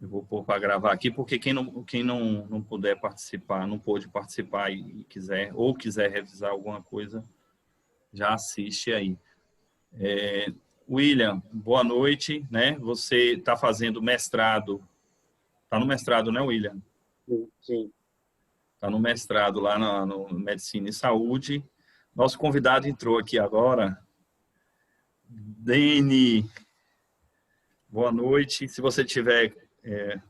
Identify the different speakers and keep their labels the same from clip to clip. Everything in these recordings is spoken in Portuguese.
Speaker 1: Eu vou pôr para gravar aqui, porque quem não puder participar, não pôde participar e quiser, ou quiser revisar alguma coisa, já assiste aí. William, boa noite, né? Você está fazendo mestrado, está no mestrado, né, William?
Speaker 2: Sim.
Speaker 1: Está no mestrado lá no Medicina e Saúde. Nosso convidado entrou aqui agora. Dene, boa noite. Se você tiver... deixa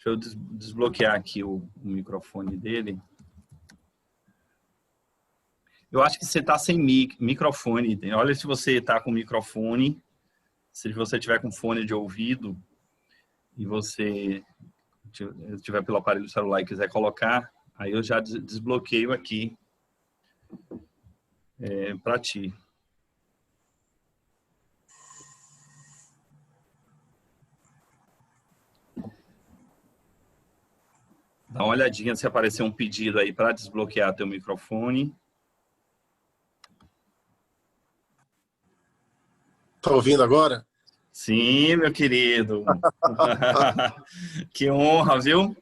Speaker 1: eu desbloquear aqui o microfone dele. Eu acho que você está sem microfone. Olha se você está com microfone. Se você tiver com fone de ouvido e você estiver pelo aparelho celular e quiser colocar, aí eu já desbloqueio aqui para ti. Dá uma olhadinha se aparecer um pedido aí para desbloquear teu microfone.
Speaker 2: Tá ouvindo agora?
Speaker 1: Sim, meu querido. Que honra, viu?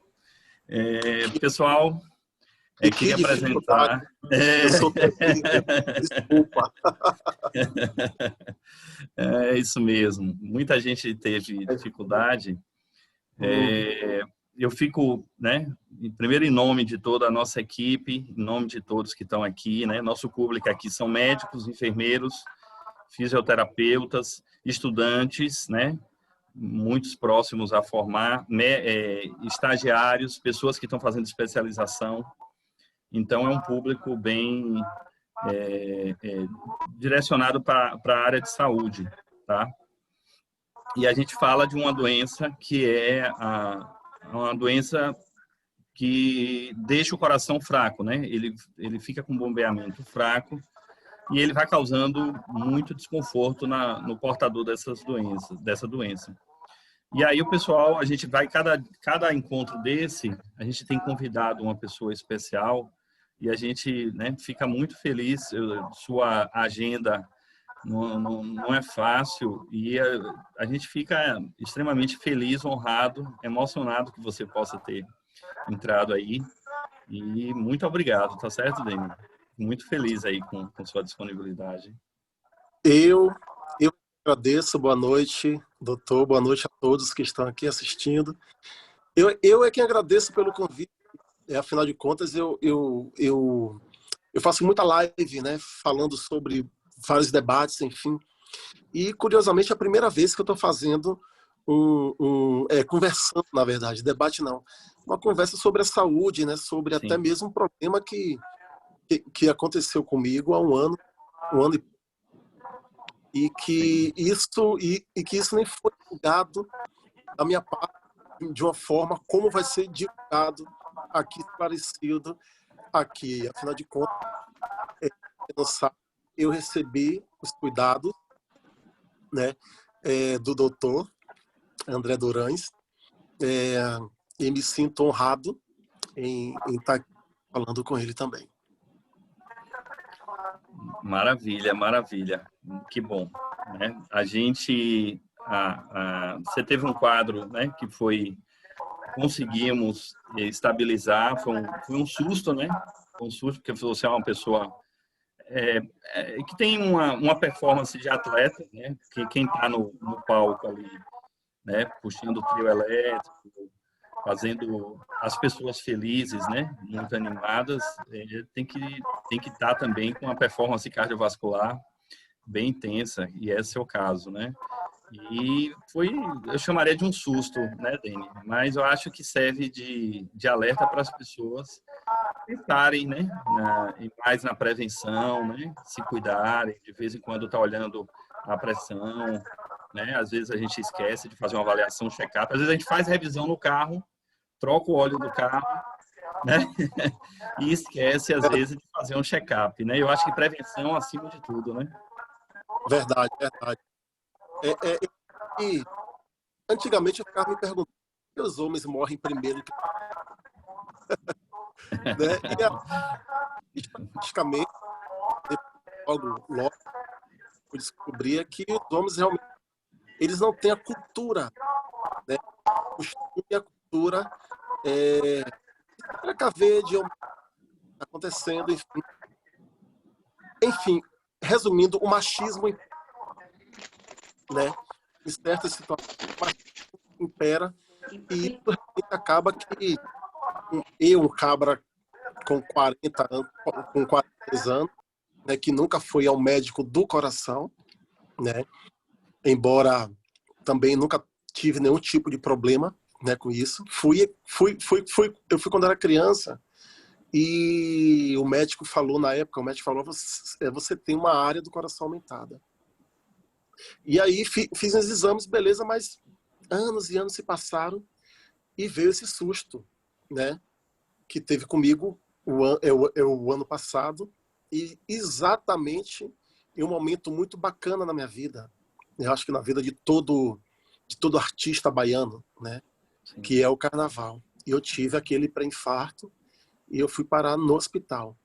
Speaker 1: Pessoal, queria apresentar...
Speaker 2: Eu sou terrível, desculpa.
Speaker 1: É isso mesmo. Muita gente teve dificuldade. Eu fico, né, primeiro em nome de toda a nossa equipe, em nome de todos que estão aqui, né? Nosso público aqui são médicos, enfermeiros, fisioterapeutas, estudantes, né? Muitos próximos a formar, estagiários, pessoas que estão fazendo especialização. Então, é um público bem direcionado para a área de saúde, tá? E a gente fala de uma doença que é uma doença que deixa o coração fraco, né? Ele fica com bombeamento fraco e ele vai causando muito desconforto no portador dessa doença. E aí o pessoal, a gente vai, cada encontro desse, a gente tem convidado uma pessoa especial e a gente, né, fica muito feliz. Sua agenda não é fácil e a gente fica extremamente feliz, honrado, emocionado que você possa ter entrado aí. E muito obrigado, tá certo, Demi? Muito feliz aí com sua disponibilidade.
Speaker 2: Eu agradeço, boa noite, doutor, boa noite a todos que estão aqui assistindo. Eu é quem agradeço pelo convite, afinal de contas, eu faço muita live, né, falando sobre vários debates, enfim. E, curiosamente, é a primeira vez que eu estou fazendo conversando, na verdade, debate não, uma conversa sobre a saúde, né, sobre até mesmo um problema que aconteceu comigo há um ano e que isso nem foi divulgado da minha parte de uma forma como vai ser divulgado aqui, esclarecido aqui. Afinal de contas, eu recebi os cuidados, né, do doutor André Durães, e me sinto honrado em estar falando com ele também.
Speaker 1: Maravilha, maravilha. Que bom, né? A gente... você teve um quadro, né, que conseguimos estabilizar, foi um susto, né? Foi um susto, porque você é uma pessoa que tem uma performance de atleta, né? Que quem está no palco ali, né, puxando o trio elétrico, fazendo as pessoas felizes, né, muito animadas, tem que estar também com uma performance cardiovascular bem intensa, e esse é o caso, né? E eu chamaria de um susto, né, Dani? Mas eu acho que serve de alerta para as pessoas pensarem, né, mais na prevenção, né, se cuidarem, de vez em quando tá olhando a pressão, né? Às vezes a gente esquece de fazer uma avaliação, check-up. Às vezes a gente faz revisão no carro, troca o óleo do carro, né? E esquece, às vezes, de fazer um check-up, né? Eu acho que prevenção acima de tudo, né?
Speaker 2: Verdade, verdade. E antigamente eu ficava me perguntando por que os homens morrem primeiro que... né? E estatisticamente, logo eu descobria que os homens realmente eles não têm a cultura, né, costume e a cultura precaver de acontecendo, enfim, resumindo, o machismo, né, em certas situações, o machismo impera, e isso realmente acaba que eu, um cabra com 40 anos, com 42 anos, né, que nunca foi ao médico do coração, né, embora também nunca tive nenhum tipo de problema, né, com isso. Eu fui quando era criança, e o médico falou na época, você tem uma área do coração aumentada. E aí fiz os exames, beleza, mas anos e anos se passaram e veio esse susto, né, que teve comigo o ano passado, e exatamente em um momento muito bacana na minha vida. Eu acho que na vida de todo artista baiano, né,
Speaker 1: Sim.
Speaker 2: que é o carnaval. E eu tive aquele pré-infarto e eu fui parar no hospital.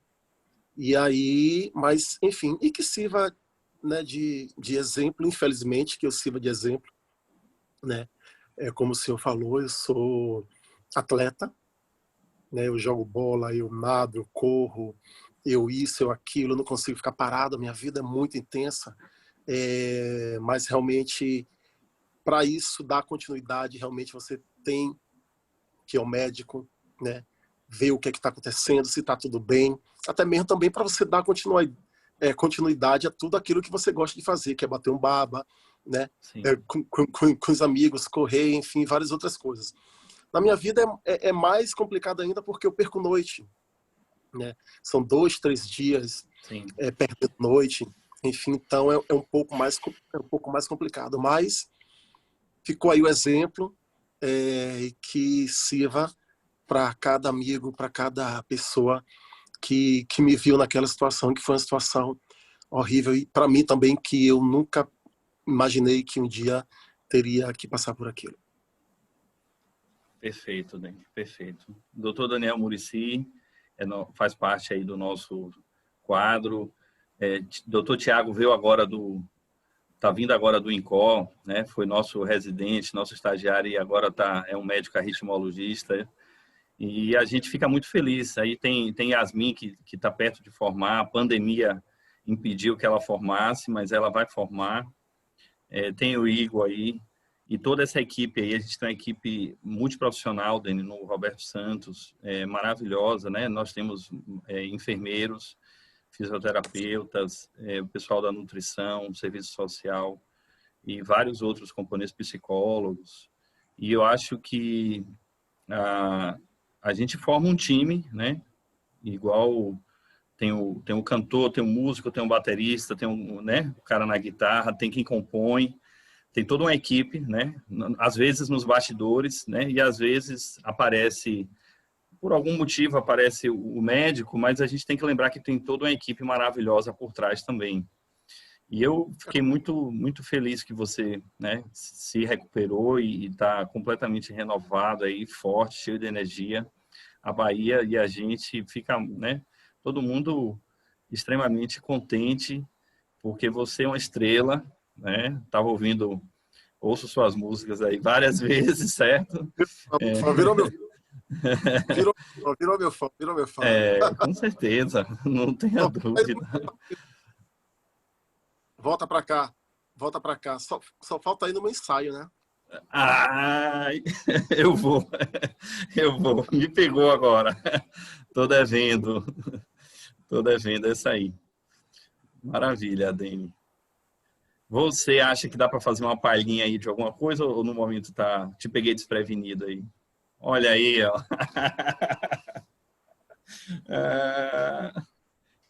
Speaker 2: E aí, mas enfim, e que sirva, né, de exemplo, infelizmente, que eu sirva de exemplo, né? Como o senhor falou, eu sou atleta, né? Eu jogo bola, eu nado, eu corro, eu isso, eu aquilo, eu não consigo ficar parado, a minha vida é muito intensa, mas realmente, para isso dar continuidade, realmente você tem que ir ao médico, né? Ver o que está acontecendo, se está tudo bem, até mesmo também para você dar continuidade a tudo aquilo que você gosta de fazer, que é bater um baba, né? Com os amigos, correr, enfim, várias outras coisas. Na minha vida é mais complicado ainda porque eu perco noite, né? São 2, 3 dias perdendo noite, enfim, então é um pouco mais complicado, mas ficou aí o exemplo, que sirva para cada amigo, para cada pessoa que me viu naquela situação, que foi uma situação horrível, e para mim também, que eu nunca imaginei que um dia teria que passar por aquilo.
Speaker 1: Perfeito, Dani, perfeito. Doutor Daniel Muricy faz parte aí do nosso quadro. Doutor Tiago veio agora está vindo agora do INCOR, né? Foi nosso residente, nosso estagiário, e agora é um médico arritmologista. E a gente fica muito feliz. Aí tem Yasmin, que está perto de formar. A pandemia impediu que ela formasse, mas ela vai formar. Tem o Igor aí. E toda essa equipe aí, a gente tem uma equipe multiprofissional, Dani, no Roberto Santos, maravilhosa, né? Nós temos enfermeiros, fisioterapeutas, o pessoal da nutrição, serviço social e vários outros componentes, psicólogos. E eu acho que a gente forma um time, né? Igual tem o cantor, tem o músico, tem o baterista, tem né? O cara na guitarra, tem quem compõe, tem toda uma equipe, né? Às vezes nos bastidores, né? E às vezes por algum motivo aparece o médico, mas a gente tem que lembrar que tem toda uma equipe maravilhosa por trás também. E eu fiquei muito, muito feliz que você, né, se recuperou e está completamente renovado aí, forte, cheio de energia. A Bahia e a gente fica, né, todo mundo extremamente contente, porque você é uma estrela, né? Ouço suas músicas aí várias vezes, certo?
Speaker 2: Virou meu fã, virou meu fã.
Speaker 1: Com certeza, não tenha dúvida.
Speaker 2: Volta para cá. Só falta aí no meu ensaio, né?
Speaker 1: Ai, eu vou. Me pegou agora. Tô devendo essa aí. Maravilha, Dani. Você acha que dá para fazer uma palhinha aí de alguma coisa ou no momento te peguei desprevenido aí? Olha aí, ó.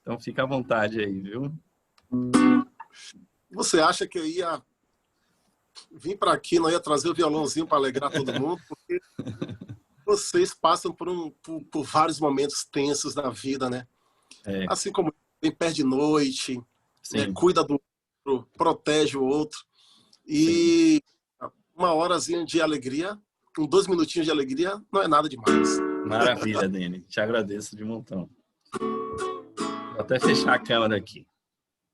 Speaker 1: Então fica à vontade aí, viu?
Speaker 2: Você acha que eu ia vir para aqui, não ia trazer o violãozinho para alegrar todo mundo? Porque vocês passam por vários momentos tensos na vida, né? Assim como quem perde noite, né? Cuida do outro, protege o outro. E uma horazinha de alegria, 2 minutinhos de alegria, não é nada demais.
Speaker 1: Maravilha, Dani. Te agradeço de montão. Vou até fechar a câmera aqui.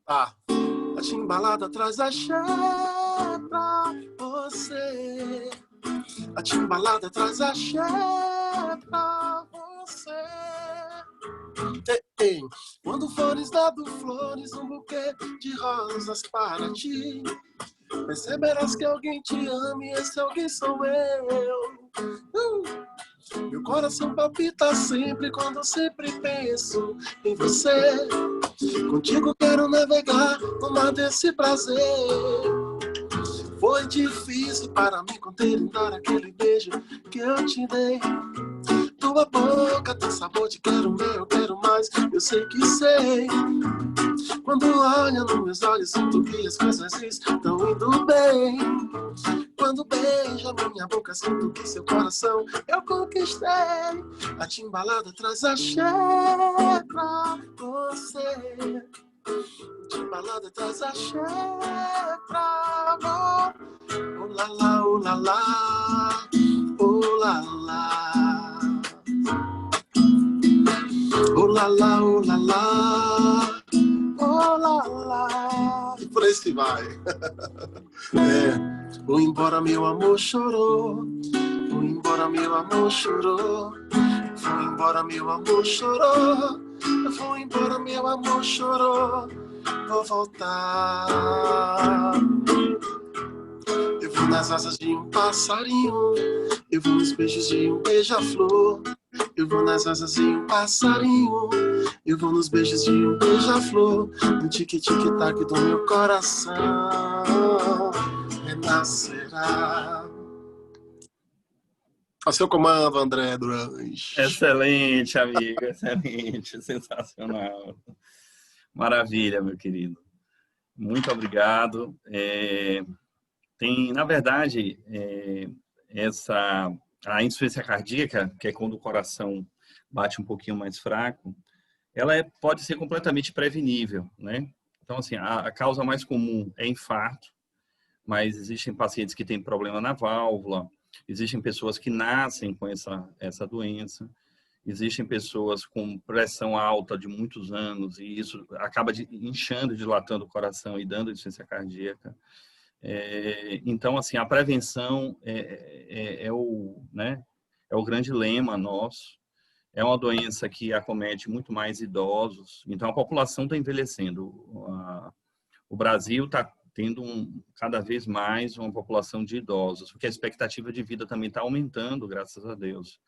Speaker 2: Tá. A timbalada traz a chave pra você. A timbalada traz axé pra você. Ei, quando fores dado flores, um buquê de rosas para ti, perceberás que alguém te ama e esse alguém sou eu. Meu coração palpita sempre quando eu sempre penso em você. Contigo quero navegar no mar desse prazer. Foi difícil para mim conter e dar aquele beijo que eu te dei. Tua boca tem sabor de eu quero mais, eu sei que sei. Quando olha nos meus olhos, sinto que as coisas estão indo bem. Quando beija minha boca, sinto que seu coração eu conquistei. A timbalada traz axé pra você. Timbalada traz axé pra você. Oh lá lá, oh lá lá, oh lá lá. Oh lá lá, oh lá lá, oh lá lá. E por aí se vai. Vou embora, meu amor chorou. Vou embora, meu amor chorou. Vou embora, meu amor chorou. Vou embora, meu amor chorou. Vou voltar. Eu vou nas asas de um passarinho. Eu vou nos beijos de um beija-flor. Eu vou nas asas de um passarinho. Eu vou nos beijos de um beija-flor. No tique-tique-tac do meu coração renascerá. A seu comando, André Durães.
Speaker 1: Excelente, amigo, excelente, sensacional. Maravilha, meu querido. Muito obrigado. Na verdade, a insuficiência cardíaca, que é quando o coração bate um pouquinho mais fraco, ela pode ser completamente prevenível, né? Então, assim, a causa mais comum é infarto, mas existem pacientes que têm problema na válvula, existem pessoas que nascem com essa doença, existem pessoas com pressão alta de muitos anos e isso acaba inchando, dilatando o coração e dando insuficiência cardíaca. Então, assim, a prevenção é o grande lema nosso. É uma doença que acomete muito mais idosos. Então, a população está envelhecendo. O Brasil está tendo cada vez mais uma população de idosos, porque a expectativa de vida também está aumentando, graças a Deus.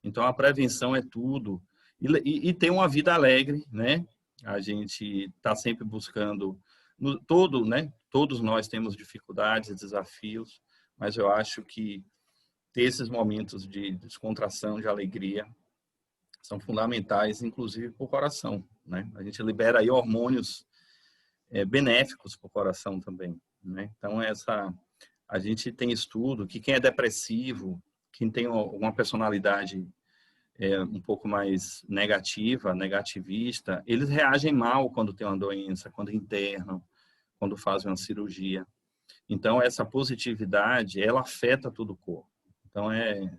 Speaker 1: Então, a prevenção é tudo. E ter uma vida alegre, né? A gente está sempre buscando... Todos nós temos dificuldades e desafios, mas eu acho que ter esses momentos de descontração, de alegria, são fundamentais, inclusive para o coração, né? A gente libera aí hormônios benéficos para o coração também, né? Então, a gente tem estudo que quem é depressivo, quem tem uma personalidade um pouco mais negativista, eles reagem mal quando tem uma doença, quando internam, quando fazem uma cirurgia. Então, essa positividade, ela afeta todo o corpo. Então, é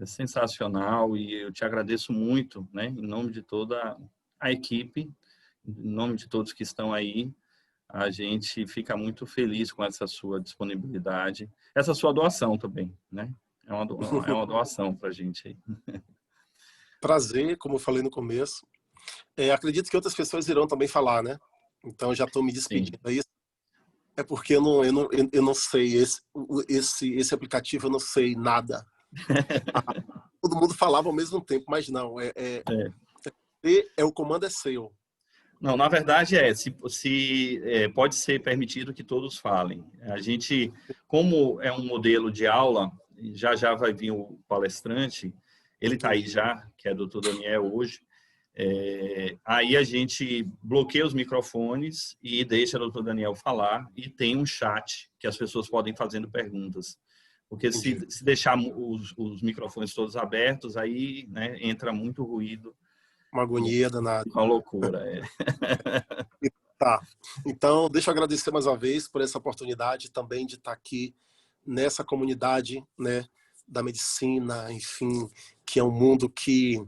Speaker 1: sensacional e eu te agradeço muito, né? Em nome de toda a equipe, em nome de todos que estão aí, a gente fica muito feliz com essa sua disponibilidade, essa sua doação também, né? É uma doação para a gente aí.
Speaker 2: Prazer, como eu falei no começo. Acredito que outras pessoas irão também falar, né? Então, já estou me despedindo. Sim. É porque eu não sei, esse aplicativo eu não sei nada. Todo mundo falava ao mesmo tempo, mas não. O comando é seu.
Speaker 1: Não, na verdade pode ser permitido que todos falem. A gente, como é um modelo de aula, já vai vir o palestrante, ele está aí já, que é o Dr. Daniel hoje. Aí a gente bloqueia os microfones e deixa o Dr. Daniel falar e tem um chat que as pessoas podem fazendo perguntas. Porque se deixar os microfones todos abertos, aí, né, entra muito ruído.
Speaker 2: Uma agonia danada.
Speaker 1: Uma loucura,
Speaker 2: Tá. Então, deixa eu agradecer mais uma vez por essa oportunidade também de estar aqui nessa comunidade, né, da medicina, enfim, que é um mundo que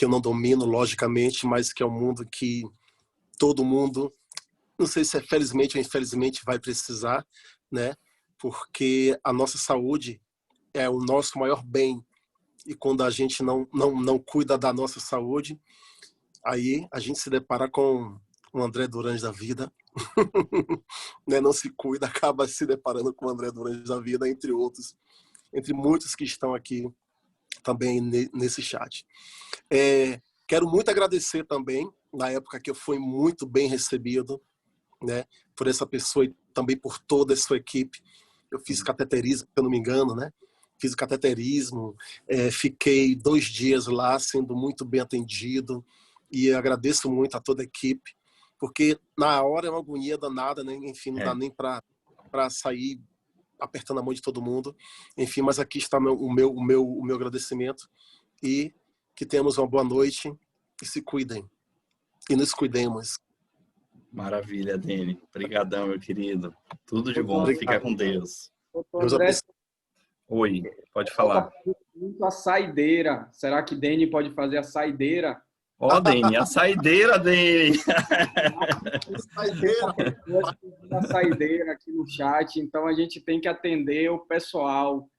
Speaker 2: eu não domino, logicamente, mas que é um mundo que todo mundo, não sei se é felizmente ou infelizmente vai precisar, né? Porque a nossa saúde é o nosso maior bem. E quando a gente não cuida da nossa saúde, aí a gente se depara com o André Durães da vida. Né? Não se cuida, acaba se deparando com o André Durães da vida, entre outros, entre muitos que estão aqui também nesse chat. Quero muito agradecer também, na época que eu fui muito bem recebido, né, por essa pessoa e também por toda a sua equipe. Eu fiz cateterismo, se eu não me engano, né? Fiz cateterismo, fiquei 2 dias lá sendo muito bem atendido e agradeço muito a toda a equipe, porque na hora é uma agonia danada, né? Enfim, não dá nem para sair apertando a mão de todo mundo. Enfim, mas aqui está o meu agradecimento e que tenhamos uma boa noite e se cuidem e nos cuidemos.
Speaker 1: Maravilha, Dene. Obrigadão, meu querido. Tudo de bom.
Speaker 2: Obrigado.
Speaker 1: Fica com Deus.
Speaker 2: Deus abençoe.
Speaker 1: Oi, pode falar.
Speaker 3: A saideira. Será que Dene pode fazer a saideira?
Speaker 1: Ó, Dene, a saideira, Dene.
Speaker 3: A saideira aqui no chat, então a gente tem que atender o pessoal.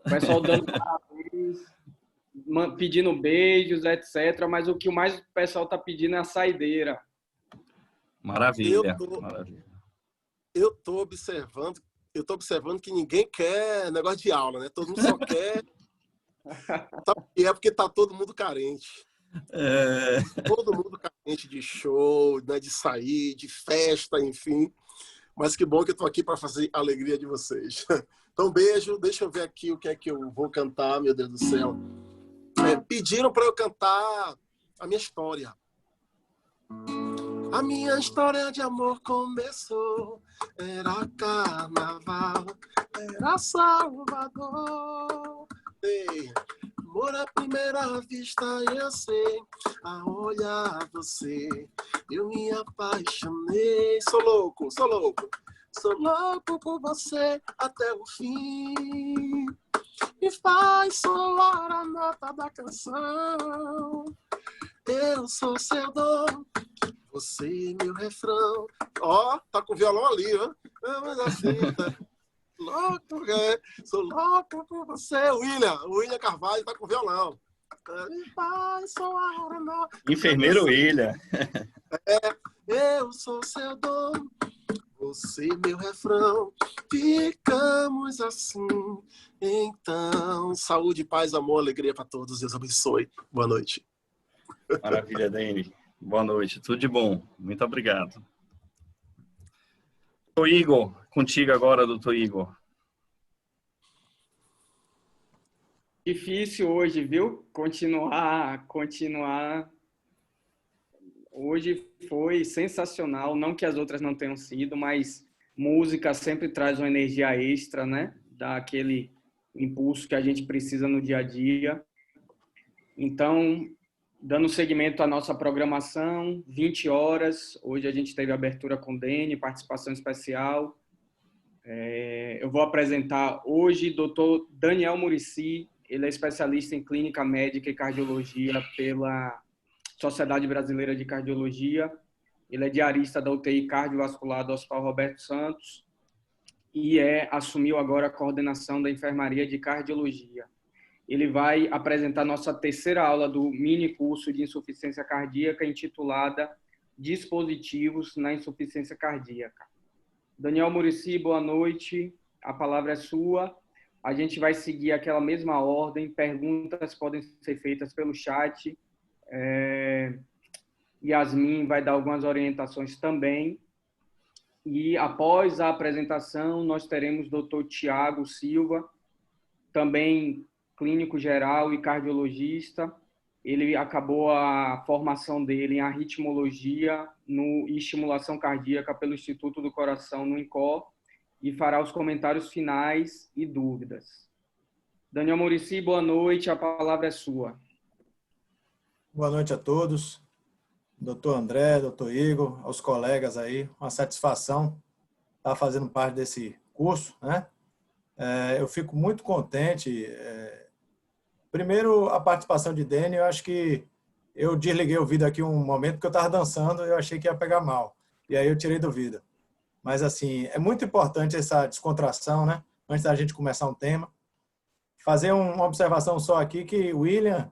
Speaker 3: O pessoal dando parabéns, pedindo beijos, etc. Mas o que mais o pessoal está pedindo é a saideira.
Speaker 1: Maravilha.
Speaker 2: Eu tô observando que ninguém quer negócio de aula, né? Todo mundo só quer. E é porque tá todo mundo carente. Todo mundo carente de show, né? De sair, de festa, enfim. Mas que bom que eu tô aqui para fazer a alegria de vocês. Então, beijo. Deixa eu ver aqui o que é que eu vou cantar, meu Deus do céu. Pediram para eu cantar a minha história. A minha história de amor começou, era carnaval, era Salvador. Ei, amor à primeira vista, eu sei, a olhar você, eu me apaixonei. Sou louco por você até o fim. Me faz soar a nota da canção, eu sou seu dono. Você, meu refrão. Ó, tá com o violão ali, ó. Mas assim, louco, sou louco por você. O William Carvalho tá com o violão.
Speaker 1: Enfermeiro William.
Speaker 2: Eu sou seu dono. Você, meu refrão. Ficamos assim. Então, saúde, paz, amor, alegria para todos. Deus abençoe. Boa noite.
Speaker 1: Maravilha, Dene. Boa noite, tudo de bom. Muito obrigado. Doutor Igor, contigo agora, doutor Igor.
Speaker 3: Difícil hoje, viu? Continuar. Hoje foi sensacional, não que as outras não tenham sido, mas música sempre traz uma energia extra, né? Dá aquele impulso que a gente precisa no dia a dia. Então, dando seguimento à nossa programação, 20 horas. Hoje a gente teve abertura com Dene, participação especial. Eu vou apresentar hoje o Dr. Daniel Muricy. Ele é especialista em clínica médica e cardiologia pela Sociedade Brasileira de Cardiologia. Ele é diarista da UTI cardiovascular do Hospital Roberto Santos e assumiu agora a coordenação da enfermaria de cardiologia. Ele vai apresentar nossa terceira aula do mini curso de insuficiência cardíaca, intitulada Dispositivos na Insuficiência Cardíaca. Daniel Muricy, boa noite. A palavra é sua. A gente vai seguir aquela mesma ordem. Perguntas podem ser feitas pelo chat. Yasmin vai dar algumas orientações também. E após a apresentação, nós teremos o Dr. Tiago Silva, também clínico geral e cardiologista. Ele acabou a formação dele em arritmologia e estimulação cardíaca pelo Instituto do Coração, no INCOR, e fará os comentários finais e dúvidas. Daniel Muricy, boa noite, a palavra é sua.
Speaker 4: Boa noite a todos. Doutor André, doutor Igor, aos colegas aí, uma satisfação estar fazendo parte desse curso, né? Eu fico muito contente. Primeiro, a participação de Dene, eu acho que eu desliguei o vídeo aqui um momento porque eu estava dançando e eu achei que ia pegar mal. E aí eu tirei do vídeo. Mas, assim, é muito importante essa descontração, né? Antes da gente começar um tema. fazer uma observação só aqui, que o William,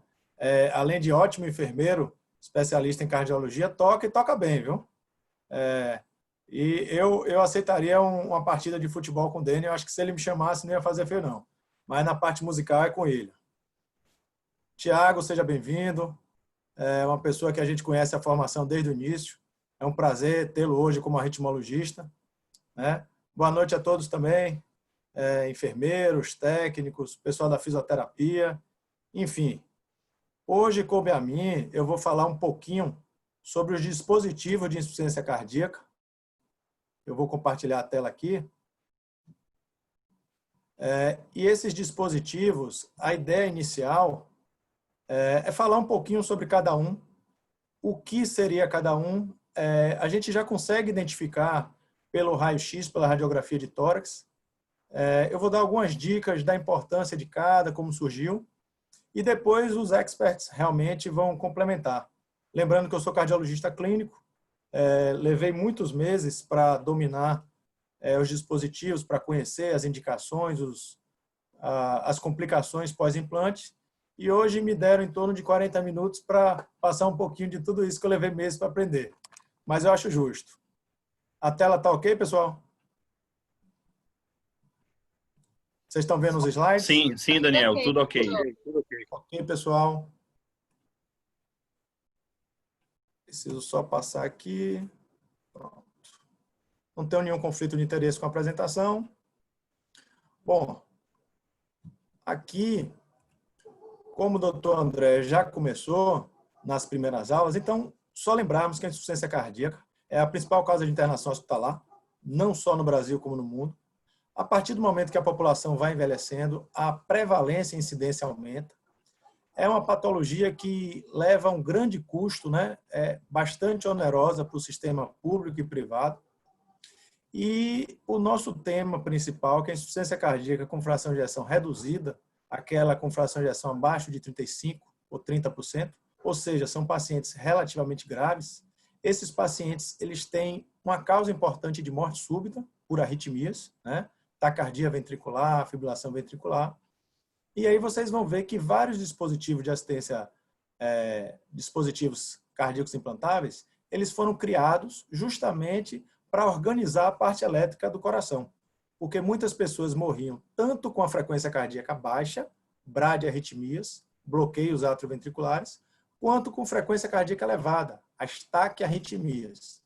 Speaker 4: além de ótimo enfermeiro, especialista em cardiologia, toca e toca bem, viu? E eu aceitaria uma partida de futebol com o Dani. Eu acho que se ele me chamasse, não ia fazer feio, não. Mas na parte musical é com ele. Tiago, seja bem-vindo. É uma pessoa que a gente conhece a formação desde o início. É um prazer tê-lo hoje como arritmologista, né? Boa noite a todos também, enfermeiros, técnicos, pessoal da fisioterapia, enfim. Hoje, coube a mim, eu vou falar um pouquinho sobre os dispositivos de insuficiência cardíaca. Eu vou compartilhar a tela aqui. E esses dispositivos, a ideia inicial é falar um pouquinho sobre cada um, o que seria cada um. A gente já consegue identificar pelo raio-x, pela radiografia de tórax. Eu vou dar algumas dicas da importância de cada, como surgiu, e depois os experts realmente vão complementar. Lembrando que eu sou cardiologista clínico, levei muitos meses para dominar os dispositivos, para conhecer as indicações, as complicações pós-implante, e hoje me deram em torno de 40 minutos para passar um pouquinho de tudo isso que eu levei meses para aprender. Mas eu acho justo. A tela está ok, pessoal? Vocês estão vendo os slides?
Speaker 1: Sim, sim, Daniel, tudo ok.
Speaker 4: Ok, pessoal. Preciso só passar aqui. Pronto. Não tenho nenhum conflito de interesse com a apresentação. Bom, aqui, como o doutor André já começou nas primeiras aulas, então, só lembrarmos que a insuficiência cardíaca é a principal causa de internação hospitalar, não só no Brasil como no mundo. A partir do momento que a população vai envelhecendo, a prevalência e incidência aumenta. É uma patologia que leva a um grande custo, né? É bastante onerosa para o sistema público e privado. E o nosso tema principal, que é a insuficiência cardíaca com fração de ejeção reduzida, aquela com fração de ejeção abaixo de 35% ou 30%, ou seja, são pacientes relativamente graves. Esses pacientes, eles têm uma causa importante de morte súbita por arritmias, né? Taquicardia ventricular, fibrilação ventricular. E aí vocês vão ver que vários dispositivos de assistência, dispositivos cardíacos implantáveis, eles foram criados justamente para organizar a parte elétrica do coração. Porque muitas pessoas morriam tanto com a frequência cardíaca baixa, bradiarritmias, bloqueios atrioventriculares, quanto com frequência cardíaca elevada, as taquiarritmias.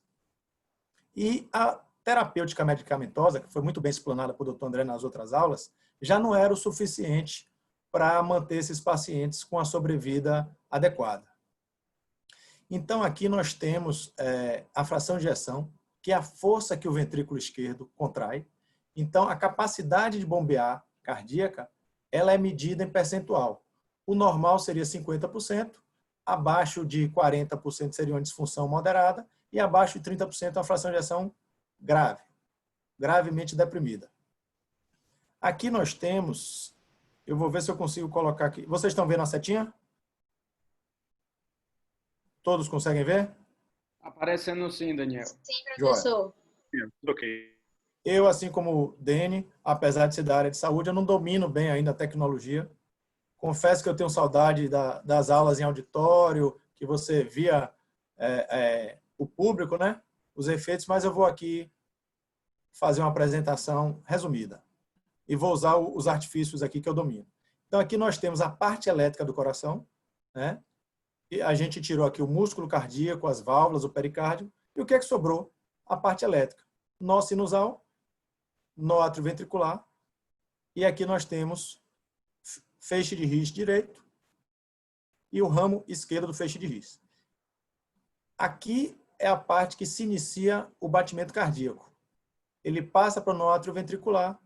Speaker 4: E a terapêutica medicamentosa, que foi muito bem explanada por Dr. André nas outras aulas, já não era o suficiente para manter esses pacientes com a sobrevida adequada. Então, aqui nós temos a fração de ejeção, que é a força que o ventrículo esquerdo contrai. Então, a capacidade de bombear cardíaca, ela é medida em percentual. O normal seria 50%, abaixo de 40% seria uma disfunção moderada, e abaixo de 30% uma fração de ejeção grave, gravemente deprimida. Aqui nós temos, eu vou ver se eu consigo colocar aqui. Vocês estão vendo a setinha? Todos conseguem ver?
Speaker 3: Aparecendo sim, Daniel.
Speaker 5: Sim, professor.
Speaker 1: Ok.
Speaker 4: Eu, assim como o Dene, apesar de ser da área de saúde, eu não domino bem ainda a tecnologia. Confesso que eu tenho saudade das aulas em auditório, que você via o público, né? Os efeitos, mas eu vou aqui fazer uma apresentação resumida. E vou usar os artifícios aqui que eu domino. Então, aqui nós temos a parte elétrica do coração, né? E a gente tirou aqui o músculo cardíaco, as válvulas, o pericárdio. E o que é que sobrou? A parte elétrica. Nó sinusal, nó atrioventricular. E aqui nós temos feixe de His direito e o ramo esquerdo do feixe de His. Aqui é a parte que se inicia o batimento cardíaco. Ele passa para o nó atrioventricular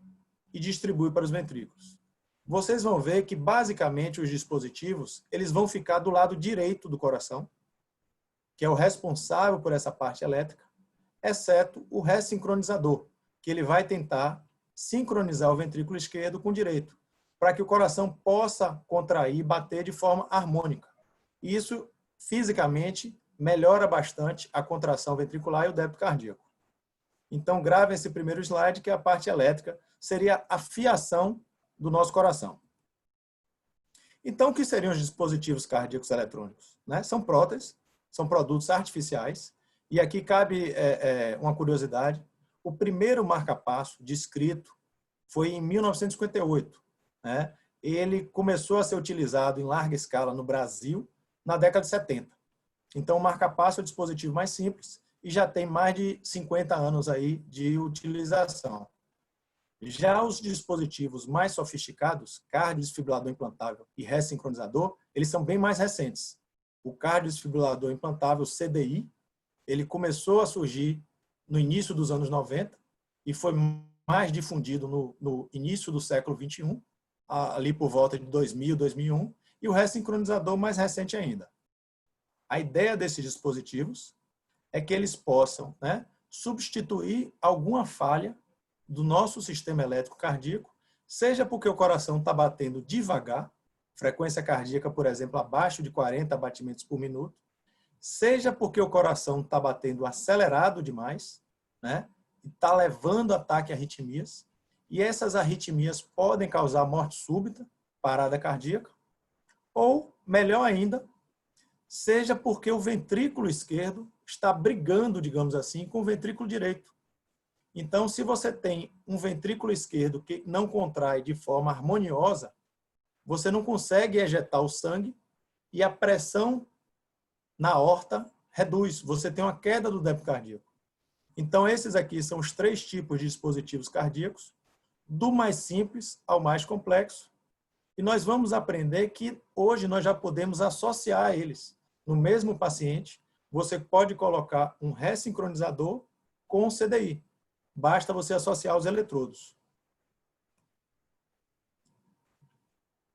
Speaker 4: e distribui para os ventrículos. Vocês vão ver que, basicamente, os dispositivos eles vão ficar do lado direito do coração, que é o responsável por essa parte elétrica, exceto o ressincronizador, que ele vai tentar sincronizar o ventrículo esquerdo com o direito, para que o coração possa contrair e bater de forma harmônica. E isso, fisicamente, melhora bastante a contração ventricular e o débito cardíaco. Então, gravem esse primeiro slide, que é a parte elétrica, seria a fiação do nosso coração. Então, o que seriam os dispositivos cardíacos eletrônicos? Né? São próteses, são produtos artificiais, e aqui cabe uma curiosidade. O primeiro marca-passo descrito foi em 1958. Né? Ele começou a ser utilizado em larga escala no Brasil na década de 70. Então, o marca-passo é o dispositivo mais simples e já tem mais de 50 anos aí de utilização. Já os dispositivos mais sofisticados, cardiodesfibrilador implantável e ressincronizador, eles são bem mais recentes. O cardiodesfibrilador implantável, CDI, ele começou a surgir no início dos anos 90 e foi mais difundido no início do século 21, ali por volta de 2000, 2001, e o ressincronizador mais recente ainda. A ideia desses dispositivos é que eles possam, né, substituir alguma falha do nosso sistema elétrico cardíaco, seja porque o coração está batendo devagar, frequência cardíaca, por exemplo, abaixo de 40 batimentos por minuto, seja porque o coração está batendo acelerado demais, né, e está levando ataque a arritmias, e essas arritmias podem causar morte súbita, parada cardíaca, ou, melhor ainda, seja porque o ventrículo esquerdo está brigando, digamos assim, com o ventrículo direito. Então, se você tem um ventrículo esquerdo que não contrai de forma harmoniosa, você não consegue ejetar o sangue e a pressão na aorta reduz. Você tem uma queda do débito cardíaco. Então, esses aqui são os 3 tipos de dispositivos cardíacos, do mais simples ao mais complexo. E nós vamos aprender que hoje nós já podemos associar eles. No mesmo paciente, você pode colocar um ressincronizador com o CDI. Basta você associar os eletrodos.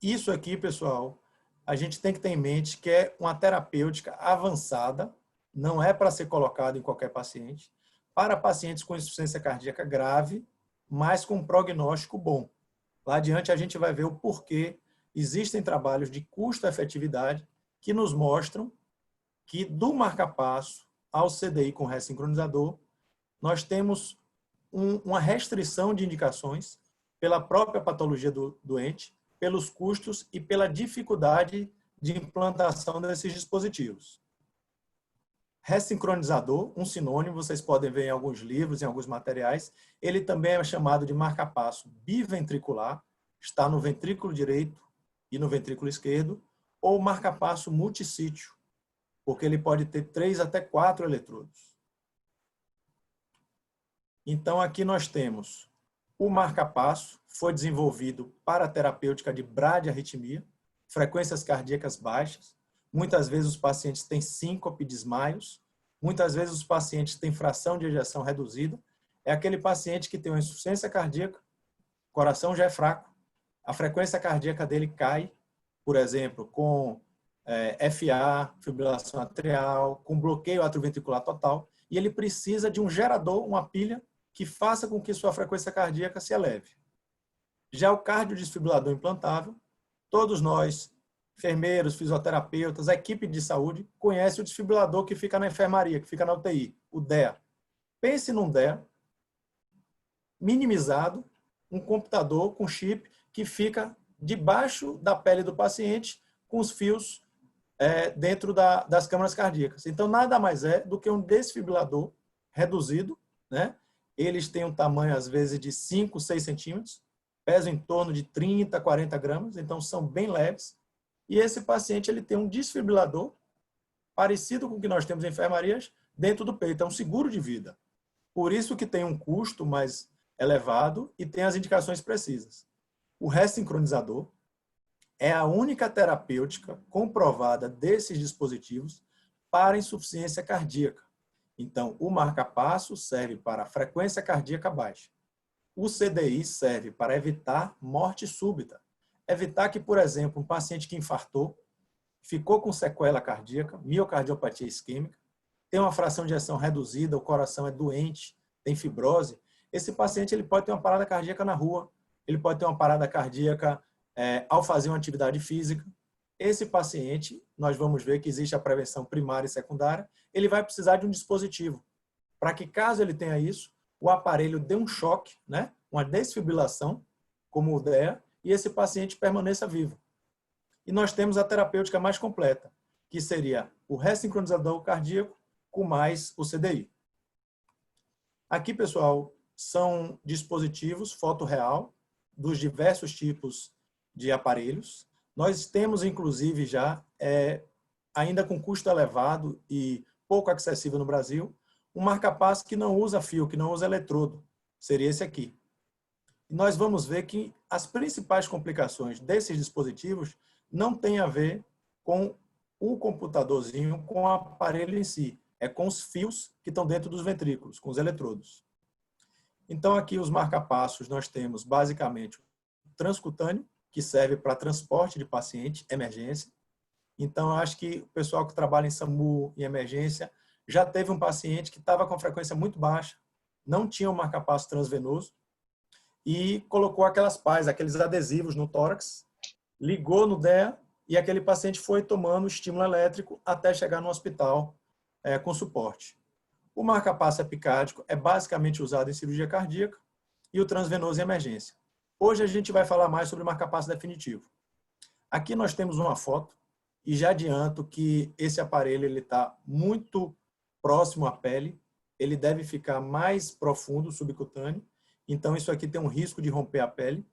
Speaker 4: Isso aqui, pessoal, a gente tem que ter em mente que é uma terapêutica avançada, não é para ser colocado em qualquer paciente, para pacientes com insuficiência cardíaca grave, mas com prognóstico bom. Lá adiante a gente vai ver o porquê existem trabalhos de custo-efetividade que nos mostram que do marca-passo ao CDI com ressincronizador, nós temos uma restrição de indicações pela própria patologia do doente, pelos custos e pela dificuldade de implantação desses dispositivos. Ressincronizador, um sinônimo, vocês podem ver em alguns livros, em alguns materiais, ele também é chamado de marca-passo biventricular, está no ventrículo direito e no ventrículo esquerdo, ou marca-passo multissítio, porque ele pode ter 3 até 4 eletrodos. Então, aqui nós temos o marca-passo, foi desenvolvido para a terapêutica de bradiarritmia, frequências cardíacas baixas. Muitas vezes os pacientes têm síncope, desmaios. Muitas vezes os pacientes têm fração de ejeção reduzida. É aquele paciente que tem uma insuficiência cardíaca, o coração já é fraco, a frequência cardíaca dele cai, por exemplo, com FA, fibrilação atrial, com bloqueio atrioventricular total, e ele precisa de um gerador, uma pilha, que faça com que sua frequência cardíaca se eleve. Já o cardiodesfibrilador implantável, todos nós, enfermeiros, fisioterapeutas, a equipe de saúde, conhece o desfibrilador que fica na enfermaria, que fica na UTI, o DEA. Pense num DEA minimizado, um computador com chip que fica debaixo da pele do paciente com os fios dentro das câmaras cardíacas. Então, nada mais é do que um desfibrilador reduzido, né? Eles têm um tamanho, às vezes, de 5, 6 centímetros, pesam em torno de 30, 40 gramas, então são bem leves. E esse paciente ele tem um desfibrilador parecido com o que nós temos em enfermarias dentro do peito, é um seguro de vida. Por isso que tem um custo mais elevado e tem as indicações precisas. O ressincronizador é a única terapêutica comprovada desses dispositivos para insuficiência cardíaca. Então, o marca-passo serve para frequência cardíaca baixa. O CDI serve para evitar morte súbita. Evitar que, por exemplo, um paciente que infartou, ficou com sequela cardíaca, miocardiopatia isquêmica, tem uma fração de ejeção reduzida, o coração é doente, tem fibrose, esse paciente ele pode ter uma parada cardíaca na rua, ele pode ter uma parada cardíaca ao fazer uma atividade física. Esse paciente, nós vamos ver que existe a prevenção primária e secundária, ele vai precisar de um dispositivo, para que caso ele tenha isso, o aparelho dê um choque, né? Uma desfibrilação, como o DEA, e esse paciente permaneça vivo. E nós temos a terapêutica mais completa, que seria o ressincronizador cardíaco com mais o CDI. Aqui, pessoal, são dispositivos fotorreal dos diversos tipos de aparelhos. Nós temos, inclusive, já, ainda com custo elevado e pouco acessível no Brasil, um marca-passo que não usa fio, que não usa eletrodo. Seria esse aqui. E nós vamos ver que as principais complicações desses dispositivos não têm a ver com o computadorzinho, com o aparelho em si. É com os fios que estão dentro dos ventrículos, com os eletrodos. Então, aqui os marca-passos nós temos basicamente o transcutâneo, que serve para transporte de paciente, emergência. Então, eu acho que o pessoal que trabalha em SAMU, em emergência, já teve um paciente que estava com frequência muito baixa, não tinha um marca-passo transvenoso, e colocou aquelas pás, aqueles adesivos no tórax, ligou no DEA, e aquele paciente foi tomando estímulo elétrico até chegar no hospital com suporte. O marca-passo epicárdico é basicamente usado em cirurgia cardíaca e o transvenoso em emergência. Hoje a gente vai falar mais sobre o marca-passo definitivo. Aqui nós temos uma foto e já adianto que esse aparelho está muito próximo à pele, ele deve ficar mais profundo, subcutâneo, então isso aqui tem um risco de romper a pele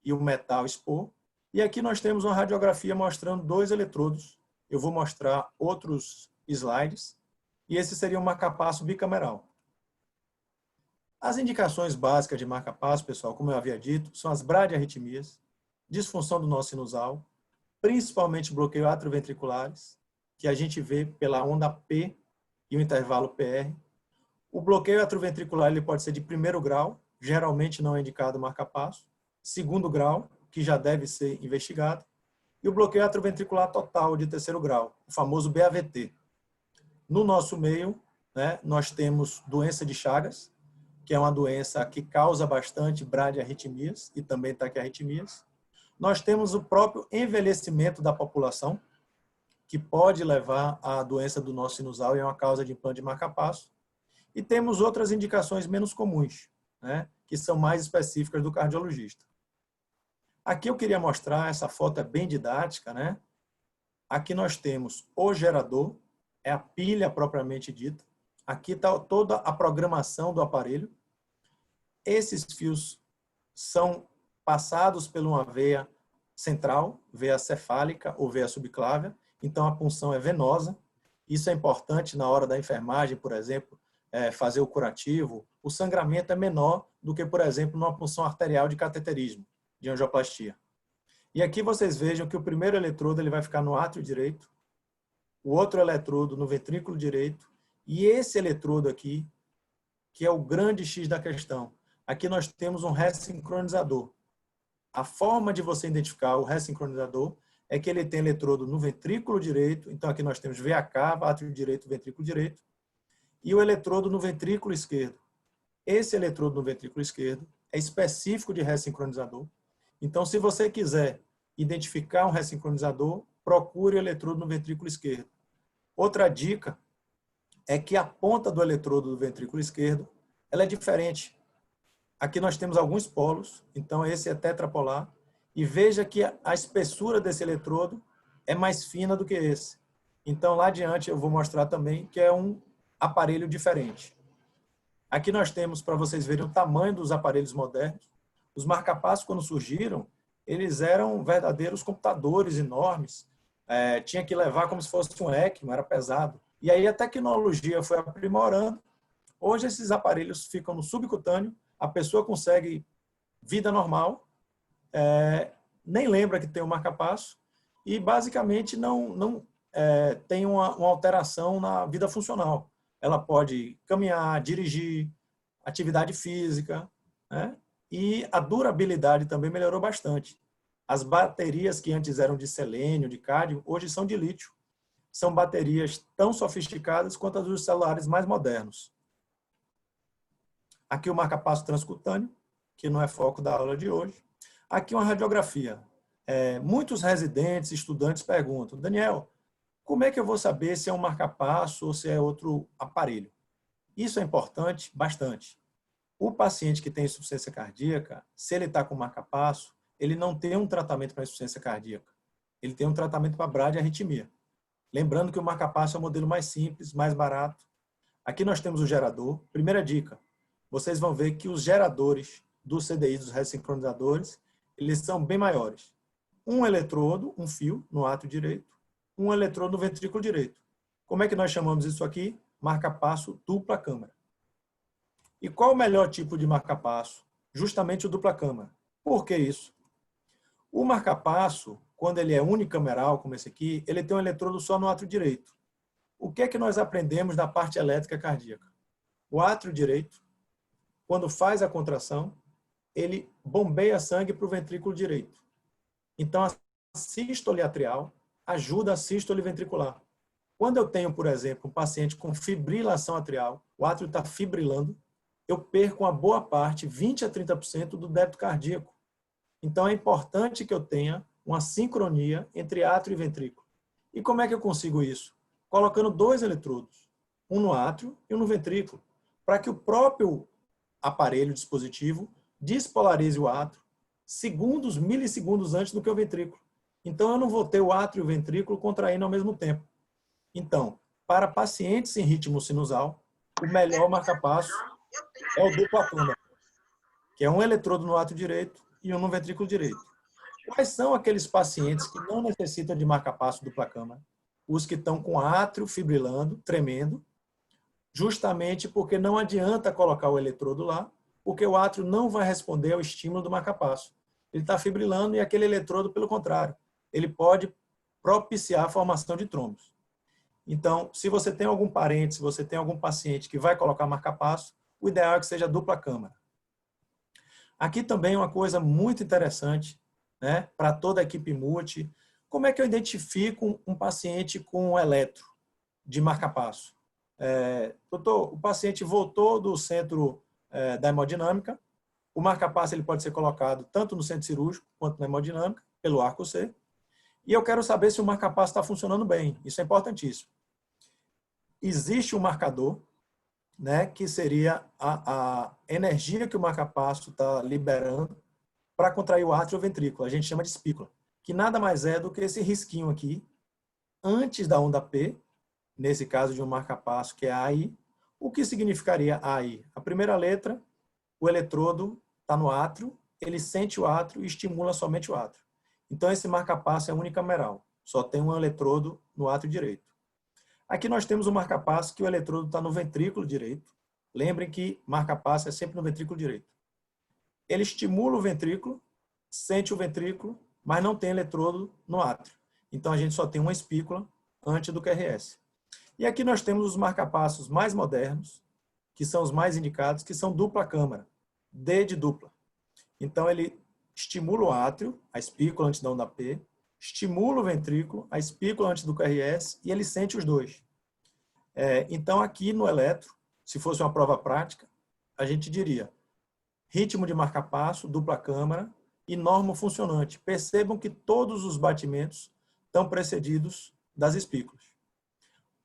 Speaker 4: e o metal expor. E aqui nós temos uma radiografia mostrando 2 eletrodos. Eu vou mostrar outros slides. E esse seria um marca-passo bicameral. As indicações básicas de marca-passo, pessoal, como eu havia dito, são as bradiarritmias, disfunção do nó sinusal, principalmente bloqueio atrioventriculares, que a gente vê pela onda P e o intervalo PR. O bloqueio atrioventricular ele pode ser de 1º grau, geralmente não é indicado marca-passo, 2º grau, que já deve ser investigado, e o bloqueio atrioventricular total de 3º grau, o famoso BAVT. No nosso meio, né, nós temos doença de Chagas, que é uma doença que causa bastante bradiarritmias e também taquiarritmias. Nós temos o próprio envelhecimento da população, que pode levar à doença do nó sinusal e é uma causa de implante de marca-passo. E temos outras indicações menos comuns, né, que são mais específicas do cardiologista. Aqui eu queria mostrar, essa foto é bem didática, né? Aqui nós temos o gerador, é a pilha propriamente dita. Aqui está toda a programação do aparelho. Esses fios são passados por uma veia central, veia cefálica ou veia subclávia. Então, a punção é venosa. Isso é importante na hora da enfermagem, por exemplo, fazer o curativo. O sangramento é menor do que, por exemplo, numa punção arterial de cateterismo, de angioplastia. E aqui vocês vejam que o primeiro eletrodo ele vai ficar no átrio direito, o outro eletrodo no ventrículo direito, e esse eletrodo aqui, que é o grande X da questão. Aqui nós temos um ressincronizador. A forma de você identificar o ressincronizador é que ele tem eletrodo no ventrículo direito, então aqui nós temos VA cava, átrio direito, ventrículo direito, e o eletrodo no ventrículo esquerdo. Esse eletrodo no ventrículo esquerdo é específico de ressincronizador. Então, se você quiser identificar um ressincronizador, procure o eletrodo no ventrículo esquerdo. Outra dica é que a ponta do eletrodo do ventrículo esquerdo ela é diferente. Aqui nós temos alguns polos, então esse é tetrapolar, e veja que a espessura desse eletrodo é mais fina do que esse. Então, lá adiante, eu vou mostrar também que é um aparelho diferente. Aqui nós temos, para vocês verem o tamanho dos aparelhos modernos. Os marca-passos, quando surgiram, eles eram verdadeiros computadores enormes. Tinha que levar como se fosse um ECMO, era pesado. E aí a tecnologia foi aprimorando. Hoje esses aparelhos ficam no subcutâneo, a pessoa consegue vida normal, nem lembra que tem um marca-passo e basicamente não tem uma alteração na vida funcional. Ela pode caminhar, dirigir, atividade física, né? E a durabilidade também melhorou bastante. As baterias que antes eram de selênio, de cádmio, hoje são de lítio. São baterias tão sofisticadas quanto as dos celulares mais modernos. Aqui o marca-passo transcutâneo, que não é foco da aula de hoje. Aqui uma radiografia. Muitos residentes, estudantes perguntam, Daniel, como é que eu vou saber se é um marca-passo ou se é outro aparelho? Isso é importante bastante. O paciente que tem insuficiência cardíaca, se ele está com marca-passo, ele não tem um tratamento para insuficiência cardíaca. ele tem um tratamento para bradiarritmia. Lembrando que o marca-passo é o modelo mais simples, mais barato. Aqui nós temos o gerador. Primeira dica, vocês vão ver que os geradores do CDI, dos ressincronizadores, eles são bem maiores. Um eletrodo, um fio no átrio direito, um eletrodo no ventrículo direito. Como é que nós chamamos isso aqui? Marca-passo dupla câmara. E qual o melhor tipo de marca-passo? Justamente o dupla câmara. Por que isso? O marca-passo, quando ele é unicameral, como esse aqui, ele tem um eletrodo só no átrio direito. O que é que nós aprendemos da parte elétrica cardíaca? O átrio direito, quando faz a contração, ele bombeia sangue para o ventrículo direito. Então, a sístole atrial ajuda a sístole ventricular. Quando eu tenho, por exemplo, um paciente com fibrilação atrial, o átrio está fibrilando, eu perco uma boa parte, 20 a 30% do débito cardíaco. Então, é importante que eu tenha uma sincronia entre átrio e ventrículo. E como é que eu consigo isso? Colocando 2 eletrodos, um no átrio e um no ventrículo, para que o próprio aparelho, dispositivo, despolarize o átrio segundos, milissegundos antes do que o ventrículo. Então, eu não vou ter o átrio e o ventrículo contraindo ao mesmo tempo. Então, para pacientes em ritmo sinusal, o melhor marca-passo é o dupla câmara, que é um eletrodo no átrio direito e um no ventrículo direito. Quais são aqueles pacientes que não necessitam de marca-passo dupla câmara? Os que estão com átrio fibrilando, tremendo, justamente porque não adianta colocar o eletrodo lá, porque o átrio não vai responder ao estímulo do marca-passo. Ele está fibrilando e aquele eletrodo, pelo contrário, ele pode propiciar a formação de trombos. Então, se você tem algum parente, se você tem algum paciente que vai colocar marca-passo, o ideal é que seja dupla câmara. Aqui também uma coisa muito interessante, né, para toda a equipe multi, como é que eu identifico um paciente com eletro de marca-passo? Doutor, o paciente voltou do centro da hemodinâmica, o marca-passo ele pode ser colocado tanto no centro cirúrgico quanto na hemodinâmica, pelo arco C, e eu quero saber se o marca-passo está funcionando bem, isso é importantíssimo. Existe um marcador, né, que seria a energia que o marca-passo está liberando para contrair o átrio ou ventrículo, a gente chama de espícula, que nada mais é do que esse risquinho aqui, antes da onda P, nesse caso de um marca-passo que é AI. O que significaria AI? A primeira letra, o eletrodo está no átrio, ele sente o átrio e estimula somente o átrio. Então, esse marca-passo é unicameral, só tem um eletrodo no átrio direito. Aqui nós temos um marca-passo que o eletrodo está no ventrículo direito. Lembrem que marca-passo é sempre no ventrículo direito. Ele estimula o ventrículo, sente o ventrículo, mas não tem eletrodo no átrio. Então, a gente só tem uma espícula antes do QRS. E aqui nós temos os marca-passos mais modernos, que são os mais indicados, que são dupla câmara, D de dupla. Então, ele estimula o átrio, a espícula antes da onda P, estimula o ventrículo, a espícula antes do QRS, e ele sente os dois. Então, aqui no eletro, se fosse uma prova prática, a gente diria ritmo de marca-passo, dupla câmara e normo funcionante. Percebam que todos os batimentos estão precedidos das espículas.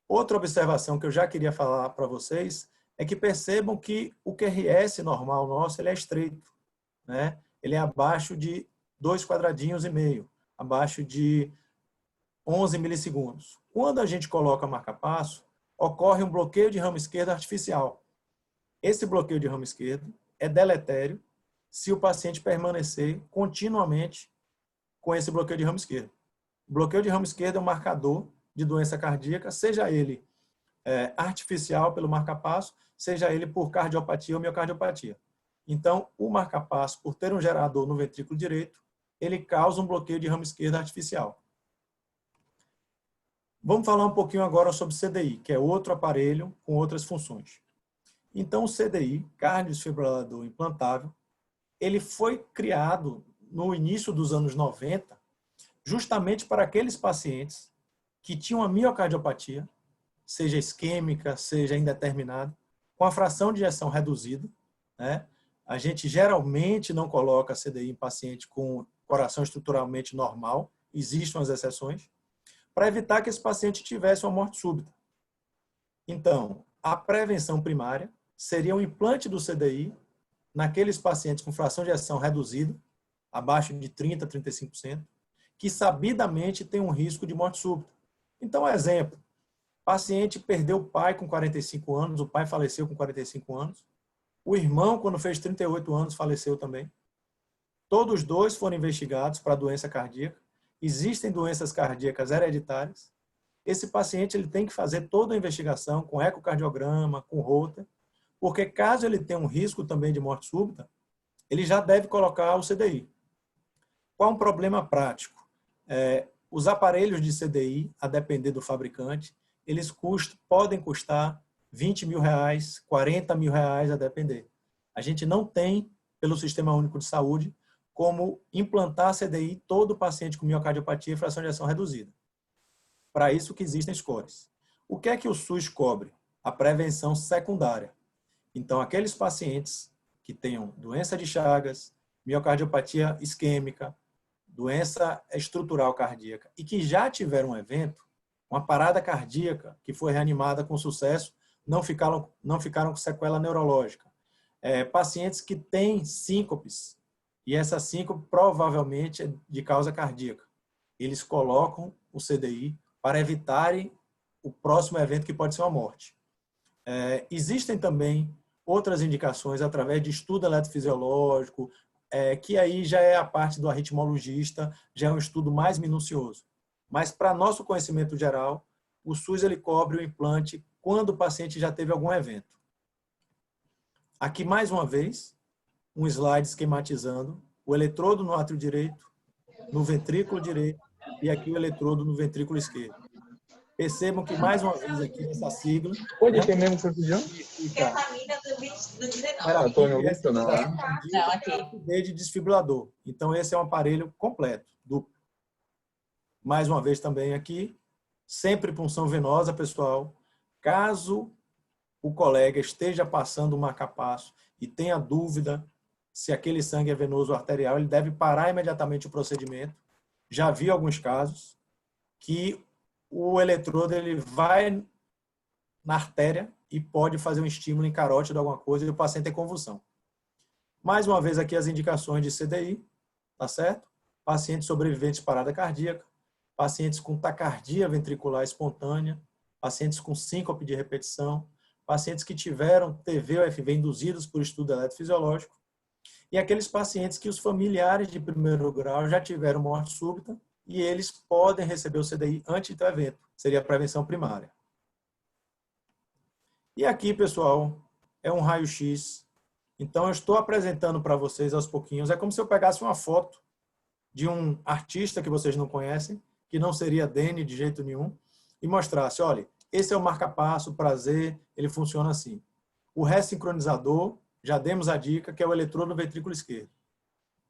Speaker 4: Outra observação que eu já queria falar para vocês é que percebam que o QRS normal nosso ele é estreito, né? Ele é abaixo de 2,5 quadradinhos, abaixo de 11 milissegundos. Quando a gente coloca marca-passo, ocorre um bloqueio de ramo esquerdo artificial. Esse bloqueio de ramo esquerdo é deletério se o paciente permanecer continuamente com esse bloqueio de ramo esquerdo. O bloqueio de ramo esquerdo é um marcador de doença cardíaca, seja ele artificial pelo marca-passo, seja ele por cardiopatia ou miocardiopatia. Então, o marca-passo, por ter um gerador no ventrículo direito, ele causa um bloqueio de ramo esquerdo artificial. Vamos falar um pouquinho agora sobre CDI, que é outro aparelho com outras funções. Então, o CDI, cardiodesfibrilador implantável, ele foi criado no início dos anos 90, justamente para aqueles pacientes que tinham a miocardiopatia, seja isquêmica, seja indeterminada, com a fração de ejeção reduzida, né? A gente geralmente não coloca CDI em paciente com coração estruturalmente normal, existem as exceções, para evitar que esse paciente tivesse uma morte súbita. Então, a prevenção primária seria um implante do CDI naqueles pacientes com fração de ejeção reduzida, abaixo de 30% a 35%, que sabidamente tem um risco de morte súbita. Então, exemplo, paciente perdeu o pai com 45 anos, o pai faleceu com 45 anos, o irmão, quando fez 38 anos, faleceu também. Todos os dois foram investigados para doença cardíaca. Existem doenças cardíacas hereditárias. Esse paciente ele tem que fazer toda a investigação com ecocardiograma, com Holter, porque caso ele tenha um risco também de morte súbita, ele já deve colocar o CDI. Qual um problema prático? Os aparelhos de CDI, a depender do fabricante, eles podem custar R$20 mil, R$40 mil, a depender. A gente não tem, pelo Sistema Único de Saúde, como implantar CDI todo paciente com miocardiopatia e fração de ejeção reduzida. Para isso que existem scores. O que é que o SUS cobre? A prevenção secundária. Então, aqueles pacientes que tenham doença de Chagas, miocardiopatia isquêmica, doença estrutural cardíaca e que já tiveram um evento, uma parada cardíaca que foi reanimada com sucesso, não ficaram com sequela neurológica. Pacientes que têm síncopes, e essa síncope provavelmente é de causa cardíaca. Eles colocam o CDI para evitarem o próximo evento que pode ser uma morte. Existem também outras indicações através de estudo eletrofisiológico, que aí já é a parte do arritmologista, já é um estudo mais minucioso. Mas, para nosso conhecimento geral, o SUS ele cobre o implante quando o paciente já teve algum evento. Aqui, mais uma vez, um slide esquematizando o eletrodo no átrio direito, no ventrículo direito e aqui o eletrodo no ventrículo esquerdo. Percebam que, mais uma vez, aqui nessa sigla...
Speaker 5: Pode ter mesmo confusão?
Speaker 4: Não, aqui. De desfibrilador. Então, esse é um aparelho completo, duplo. Mais uma vez também aqui, sempre punção venosa, pessoal. Caso o colega esteja passando um marca-passo e tenha dúvida se aquele sangue é venoso ou arterial, ele deve parar imediatamente o procedimento. Já vi alguns casos que o eletrodo ele vai na artéria e pode fazer um estímulo em carótida, alguma coisa, e o paciente tem convulsão. Mais uma vez aqui as indicações de CDI, tá certo? Pacientes sobreviventes de parada cardíaca, pacientes com taquicardia ventricular espontânea, pacientes com síncope de repetição, pacientes que tiveram TV ou FV induzidos por estudo eletrofisiológico, e aqueles pacientes que os familiares de primeiro grau já tiveram morte súbita e eles podem receber o CDI antes do evento. Seria a prevenção primária. E aqui, pessoal, é um raio-x. Então, eu estou apresentando para vocês aos pouquinhos. É como se eu pegasse uma foto de um artista que vocês não conhecem, que não seria Dene de jeito nenhum, e mostrasse, olha, esse é o marca-passo, prazer, ele funciona assim. O ressincronizador, já demos a dica, que é o eletrodo no ventrículo esquerdo.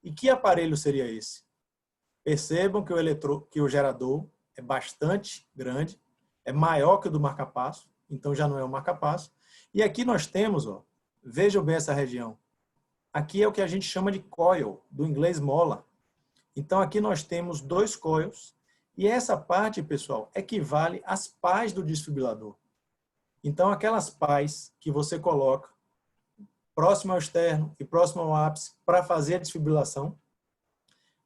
Speaker 4: E que aparelho seria esse? Percebam que o gerador é bastante grande, é maior que o do marca-passo, então já não é um marca-passo. E aqui nós temos, ó, vejam bem essa região. Aqui é o que a gente chama de coil, do inglês mola. Então aqui nós temos 2 coils, e essa parte, pessoal, equivale às pás do desfibrilador. Então aquelas pás que você coloca próximo ao externo e próximo ao ápice para fazer a desfibrilação,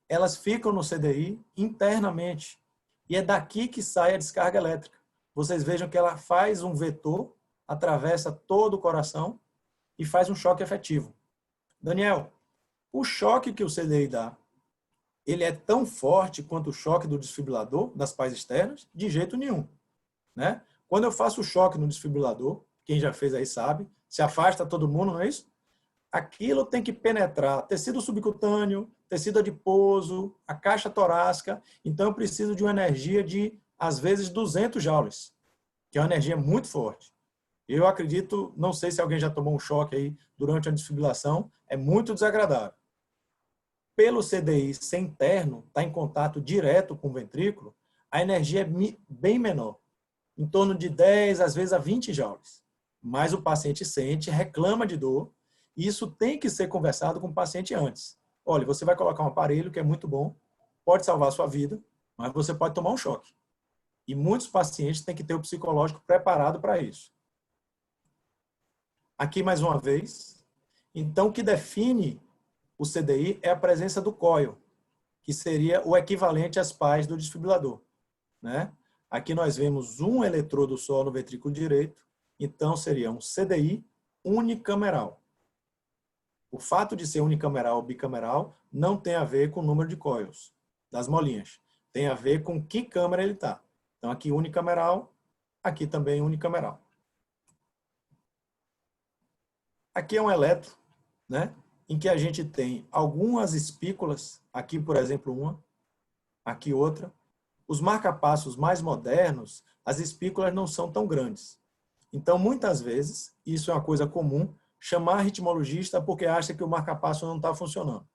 Speaker 4: elas ficam no CDI internamente. E é daqui que sai a descarga elétrica. Vocês vejam que ela faz um vetor, atravessa todo o coração e faz um choque efetivo. Daniel, o choque que o CDI dá, ele é tão forte quanto o choque do desfibrilador, das pás externas? De jeito nenhum. Né? Quando eu faço o choque no desfibrilador, quem já fez aí sabe, se afasta todo mundo, não é isso? Aquilo tem que penetrar tecido subcutâneo, tecido adiposo, a caixa torácica. Então, eu preciso de uma energia de, às vezes, 200 joules, que é uma energia muito forte. Eu acredito, não sei se alguém já tomou um choque aí durante a desfibrilação, é muito desagradável. Pelo CDI ser interno, está em contato direto com o ventrículo, a energia é bem menor, em torno de 10, às vezes, a 20 joules. Mas o paciente sente, reclama de dor, e isso tem que ser conversado com o paciente antes. Olha, você vai colocar um aparelho que é muito bom, pode salvar a sua vida, mas você pode tomar um choque. E muitos pacientes têm que ter o psicológico preparado para isso. Aqui, mais uma vez. Então, o que define o CDI é a presença do coil, que seria o equivalente às pás do desfibrilador, né? Aqui nós vemos um eletrodo só no ventrículo direito, então seria um CDI unicameral. O fato de ser unicameral ou bicameral não tem a ver com o número de coils das molinhas. Tem a ver com que câmara ele está. Então aqui unicameral, aqui também unicameral. Aqui é um eletro, né? Em que a gente tem algumas espículas, aqui por exemplo uma, aqui outra. Os marcapassos mais modernos, as espículas não são tão grandes. Então muitas vezes, isso é uma coisa comum, chamar ritmologista porque acha que o marcapasso não está funcionando.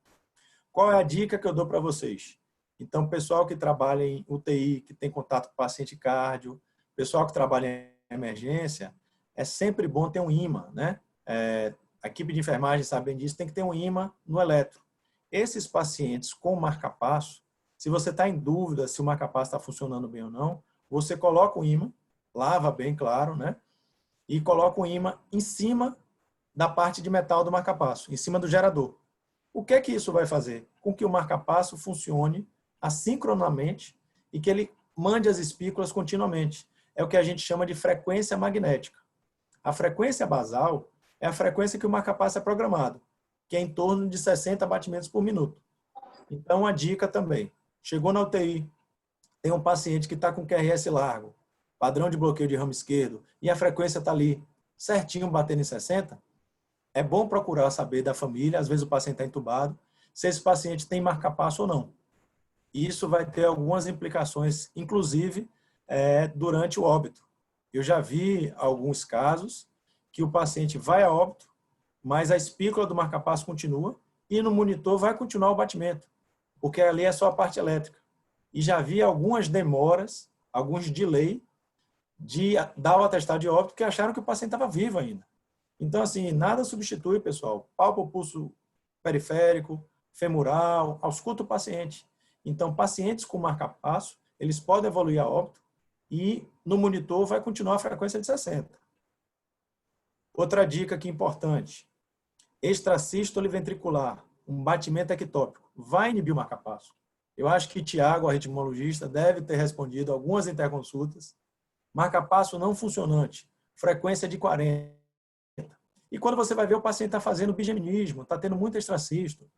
Speaker 4: Qual é a dica que eu dou para vocês? Então, pessoal que trabalha em UTI, que tem contato com paciente cardio, pessoal que trabalha em emergência, é sempre bom ter um imã, né? A equipe de enfermagem sabe bem disso, tem que ter um imã no eletro. Esses pacientes com marcapasso, se você está em dúvida se o marcapasso está funcionando bem ou não, você coloca o imã, lava bem, claro, né? E coloca o imã em cima da parte de metal do marcapasso, em cima do gerador. O que é que isso vai fazer? Com que o marcapasso funcione assincronamente e que ele mande as espículas continuamente. É o que a gente chama de frequência magnética. A frequência basal é a frequência que o marcapasso é programado, que é em torno de 60 batimentos por minuto. Então, a dica também. Chegou na UTI, tem um paciente que está com QRS largo, padrão de bloqueio de ramo esquerdo, e a frequência está ali certinho batendo em 60, é bom procurar saber da família, às vezes o paciente está entubado, se esse paciente tem marcapasso ou não. Isso vai ter algumas implicações, inclusive durante o óbito. Eu já vi alguns casos que o paciente vai a óbito, mas a espícula do marcapasso continua e no monitor vai continuar o batimento, porque ali é só a parte elétrica. E já vi algumas demoras, alguns delay de dar o atestado de óbito porque acharam que o paciente estava vivo ainda. Então, assim, nada substitui, pessoal, palpa o pulso periférico, femoral, ausculta o paciente. Então, pacientes com marcapasso, eles podem evoluir a óbito e no monitor vai continuar a frequência de 60. Outra dica aqui importante, extrasístole ventricular, um batimento ectópico, vai inibir o marcapasso. Eu acho que Tiago, arritmologista, deve ter respondido algumas interconsultas. Marcapasso não funcionante, frequência de 40. E quando você vai ver, o paciente está fazendo bigeminismo, está tendo muito extrasístole.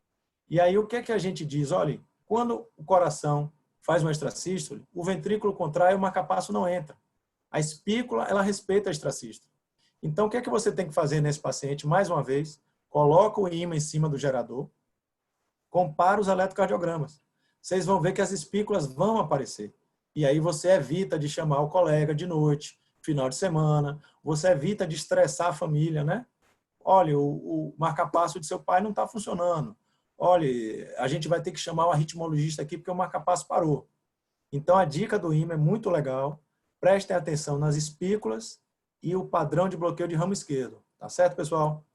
Speaker 4: E aí, o que é que a gente diz? Olha, quando o coração faz uma extrasístole, o ventrículo contrai e o marcapasso não entra. A espícula, ela respeita a extrasístole. Então, o que é que você tem que fazer nesse paciente? Mais uma vez, coloca o ímã em cima do gerador, compara os eletrocardiogramas. Vocês vão ver que as espículas vão aparecer. E aí você evita de chamar o colega de noite, final de semana, você evita de estressar a família, né? Olha, o marcapasso de seu pai não está funcionando. Olha, a gente vai ter que chamar o arritmologista aqui porque o marcapasso parou. Então, a dica do IMA é muito legal. Prestem atenção nas espículas e o padrão de bloqueio de ramo esquerdo. Tá certo, pessoal?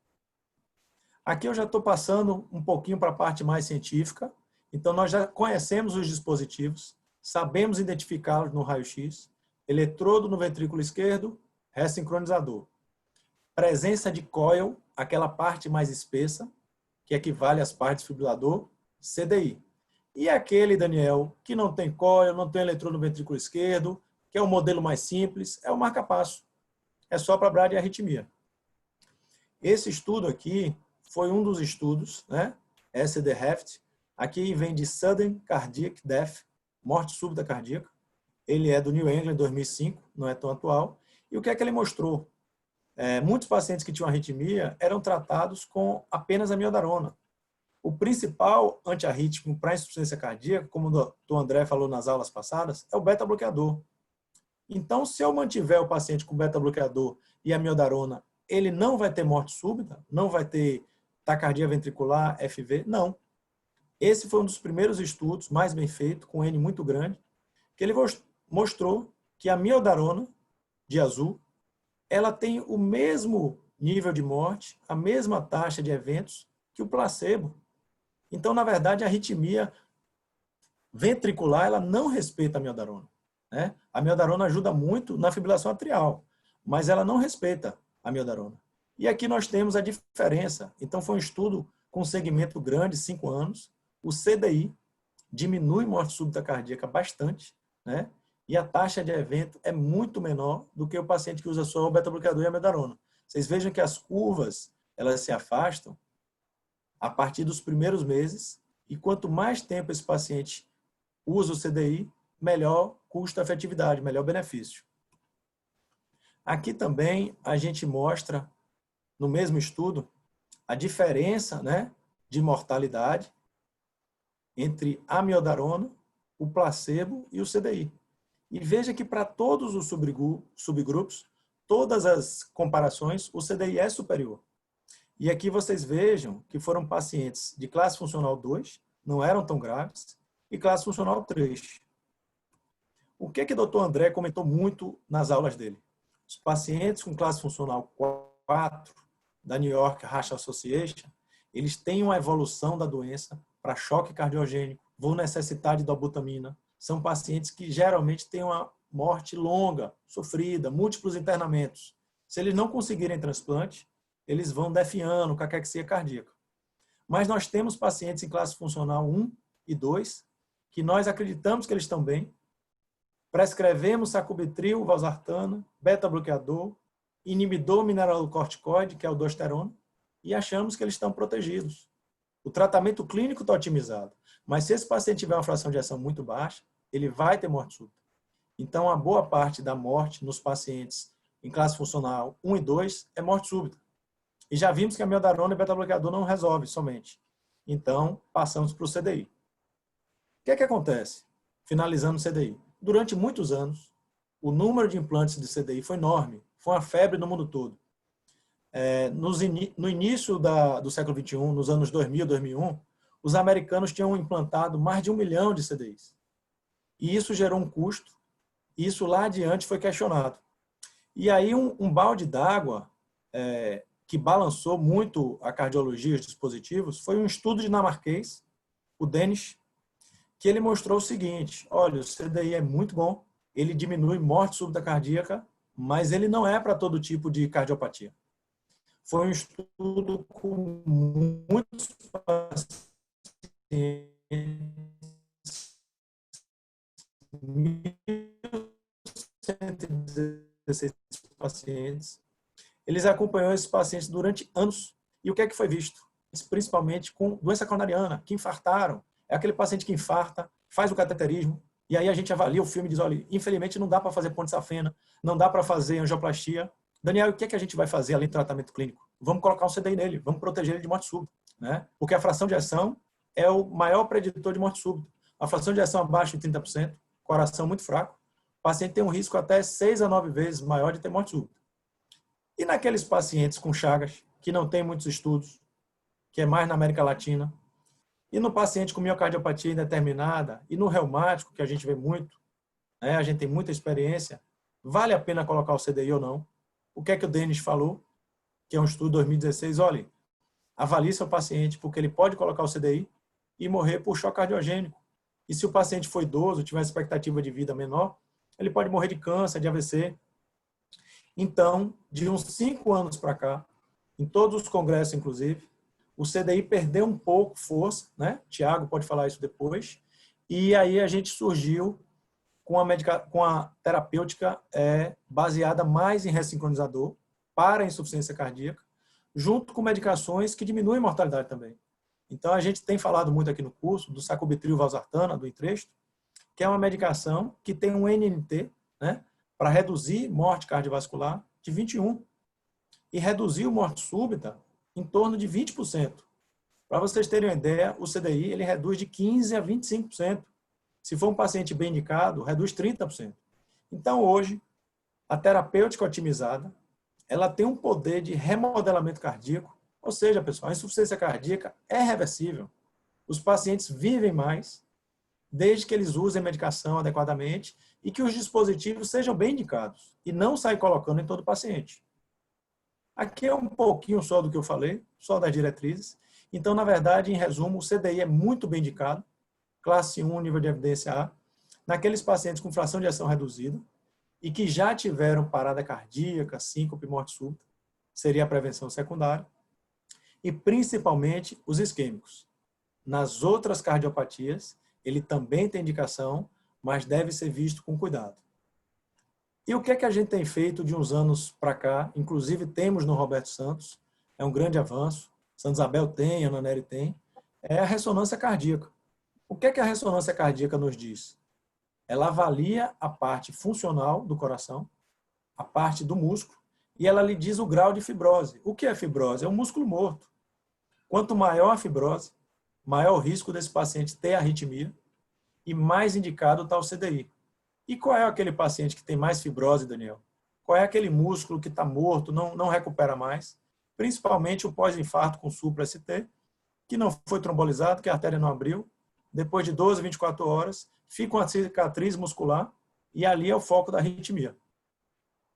Speaker 4: Aqui eu já estou passando um pouquinho para a parte mais científica. Então, nós já conhecemos os dispositivos, sabemos identificá-los no raio-x. Eletrodo no ventrículo esquerdo, ressincronizador. Presença de coil, aquela parte mais espessa, que equivale às partes fibrilador, CDI. E aquele, Daniel, que não tem coil, não tem eletrodo no ventrículo esquerdo, que é o modelo mais simples, é o marcapasso. É só para hablar de arritmia. Esse estudo aqui foi um dos estudos, né? SDHEFT. Aqui vem de Sudden Cardiac Death, morte súbita cardíaca. Ele é do New England, 2005, não é tão atual. E o que é que ele mostrou? Muitos pacientes que tinham arritmia eram tratados com apenas amiodarona. O principal antiarrítmico para insuficiência cardíaca, como o doutor André falou nas aulas passadas, é o beta-bloqueador. Então, se eu mantiver o paciente com beta-bloqueador e amiodarona, ele não vai ter morte súbita? Não vai ter taquicardia ventricular, FV? Não. Esse foi um dos primeiros estudos, mais bem feito, com N muito grande, que ele mostrou que a amiodarona, de azul, ela tem o mesmo nível de morte, a mesma taxa de eventos que o placebo. Então, na verdade, a arritmia ventricular, ela não respeita a amiodarona, né? A amiodarona ajuda muito na fibrilação atrial, mas ela não respeita a amiodarona. E aqui nós temos a diferença. Então, foi um estudo com segmento grande, 5 anos, o CDI, diminui morte súbita cardíaca bastante, né? E a taxa de evento é muito menor do que o paciente que usa só o beta-bloqueador e a amiodarona. Vocês vejam que as curvas, elas se afastam a partir dos primeiros meses, e quanto mais tempo esse paciente usa o CDI, melhor custo-efetividade, melhor benefício. Aqui também a gente mostra, no mesmo estudo, a diferença, né, de mortalidade entre a amiodarona, o placebo e o CDI. E veja que para todos os subgrupos, todas as comparações, o CDI é superior. E aqui vocês vejam que foram pacientes de classe funcional 2, não eram tão graves, e classe funcional 3. O que o Dr. André comentou muito nas aulas dele? Os pacientes com classe funcional 4, da New York Heart Association, eles têm uma evolução da doença para choque cardiogênico, vão necessitar de dobutamina. São pacientes que geralmente têm uma morte longa, sofrida, múltiplos internamentos. Se eles não conseguirem transplante, eles vão definhando, caquexia cardíaca. Mas nós temos pacientes em classe funcional 1 e 2, que nós acreditamos que eles estão bem, prescrevemos sacubitril, valsartana, beta-bloqueador, inibidor mineralocorticoide, que é o aldosterona, e achamos que eles estão protegidos. O tratamento clínico está otimizado, mas se esse paciente tiver uma fração de ejeção muito baixa, ele vai ter morte súbita. Então, a boa parte da morte nos pacientes em classe funcional 1 e 2 é morte súbita. E já vimos que a amiodarona e beta-bloqueador não resolve somente. Então, passamos para o CDI. O que acontece? Finalizando o CDI. Durante muitos anos, o número de implantes de CDI foi enorme. Foi uma febre no mundo todo. No início do século XXI, nos anos 2000, 2001, os americanos tinham implantado mais de 1 milhão de CDIs. E isso gerou um custo, e isso lá adiante foi questionado. E aí um balde d'água que balançou muito a cardiologia e os dispositivos foi um estudo dinamarquês, o Danish, que ele mostrou o seguinte: olha, o CDI é muito bom, ele diminui morte súbita cardíaca, mas ele não é para todo tipo de cardiopatia. Foi um estudo com muitos pacientes, 1.116 pacientes. Eles acompanharam esses pacientes durante anos. E o que é que foi visto? Principalmente com doença coronariana, que infartaram. É aquele paciente que infarta, faz o cateterismo, e aí a gente avalia o filme e diz: olha, infelizmente não dá para fazer ponte safena, não dá para fazer angioplastia. Daniel, o que é que a gente vai fazer além do tratamento clínico? Vamos colocar um CDI nele, vamos proteger ele de morte súbita, né? Porque a fração de ejeção é o maior preditor de morte súbita. A fração de ejeção abaixo de 30%, coração muito fraco, o paciente tem um risco até 6 a 9 vezes maior de ter morte súbita. E naqueles pacientes com Chagas, que não tem muitos estudos, que é mais na América Latina, e no paciente com miocardiopatia indeterminada, e no reumático, que a gente vê muito, né, a gente tem muita experiência, vale a pena colocar o CDI ou não? O que é que o Denis falou? Que é um estudo de 2016, olha, avalie seu paciente, porque ele pode colocar o CDI e morrer por choque cardiogênico. E se o paciente for idoso, tiver expectativa de vida menor, ele pode morrer de câncer, de AVC. Então, de uns 5 anos para cá, em todos os congressos, inclusive, o CDI perdeu um pouco força, né? Tiago pode falar isso depois. E aí a gente surgiu com a terapêutica baseada mais em ressincronizador para a insuficiência cardíaca, junto com medicações que diminuem a mortalidade também. Então, a gente tem falado muito aqui no curso do sacubitril valsartana, do Entresto, que é uma medicação que tem um NNT, né, para reduzir morte cardiovascular de 21 e reduzir a morte súbita em torno de 20%. Para vocês terem uma ideia, o CDI ele reduz de 15% a 25%. Se for um paciente bem indicado, reduz 30%. Então, hoje, a terapêutica otimizada, ela tem um poder de remodelamento cardíaco, ou seja, pessoal, a insuficiência cardíaca é reversível. Os pacientes vivem mais, desde que eles usem medicação adequadamente e que os dispositivos sejam bem indicados e não sair colocando em todo paciente. Aqui é um pouquinho só do que eu falei, só das diretrizes. Então, na verdade, em resumo, o CDI é muito bem indicado, classe 1, nível de evidência A, naqueles pacientes com fração de ejeção reduzida e que já tiveram parada cardíaca, síncope, morte súbita, seria a prevenção secundária, e principalmente os isquêmicos. Nas outras cardiopatias, ele também tem indicação, mas deve ser visto com cuidado. E o que é que a gente tem feito de uns anos para cá? Inclusive temos no Roberto Santos, é um grande avanço, Santa Isabel tem, a Ana Nery tem, é a ressonância cardíaca. O que é que a ressonância cardíaca nos diz? Ela avalia a parte funcional do coração, a parte do músculo, e ela lhe diz o grau de fibrose. O que é fibrose? É um músculo morto. Quanto maior a fibrose, maior o risco desse paciente ter arritmia e mais indicado está o CDI. E qual é aquele paciente que tem mais fibrose, Daniel? Qual é aquele músculo que está morto, não recupera mais? Principalmente o pós-infarto com supra-ST, que não foi trombolizado, que a artéria não abriu. Depois de 12, 24 horas, fica uma cicatriz muscular e ali é o foco da arritmia.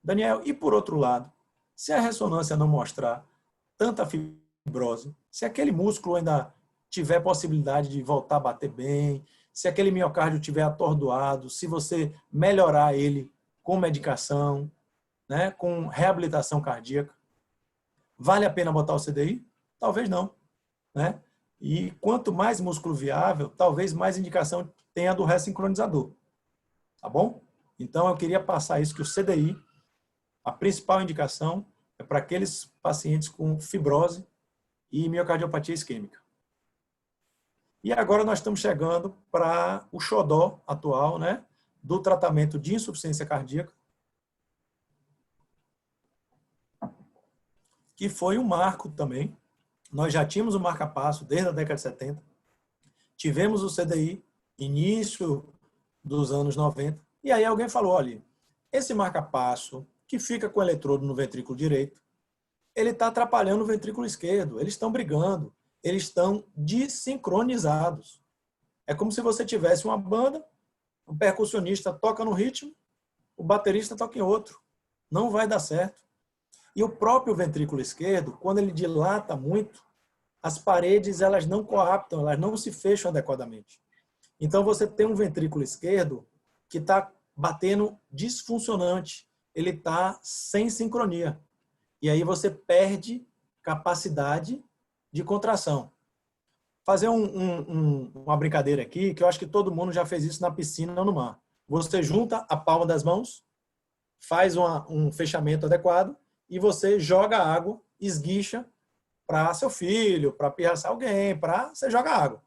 Speaker 4: Daniel, e por outro lado, se a ressonância não mostrar tanta fibrose, se aquele músculo ainda tiver possibilidade de voltar a bater bem, se aquele miocárdio estiver atordoado, se você melhorar ele com medicação, né, com reabilitação cardíaca, vale a pena botar o CDI? Talvez não, né? E quanto mais músculo viável, talvez mais indicação tenha do ressincronizador, tá bom? Então eu queria passar isso, que o CDI, a principal indicação é para aqueles pacientes com fibrose e miocardiopatia isquêmica. E agora nós estamos chegando para o xodó atual, né, do tratamento de insuficiência cardíaca, que foi um marco também. Nós já tínhamos o marca-passo desde a década de 70, tivemos o CDI, início dos anos 90, e aí alguém falou, olha, esse marca-passo que fica com o eletrodo no ventrículo direito, ele está atrapalhando o ventrículo esquerdo, eles estão brigando, eles estão desincronizados. É como se você tivesse uma banda, o percussionista toca no ritmo, o baterista toca em outro. Não vai dar certo. E o próprio ventrículo esquerdo, quando ele dilata muito, as paredes elas não coaptam, elas não se fecham adequadamente. Então você tem um ventrículo esquerdo que está batendo disfuncionante, ele está sem sincronia. E aí você perde capacidade de contração. Fazer uma brincadeira aqui, que eu acho que todo mundo já fez isso na piscina ou no mar. Você junta a palma das mãos, faz um fechamento adequado e você joga água, esguicha para seu filho, para pirraçar alguém, você joga água.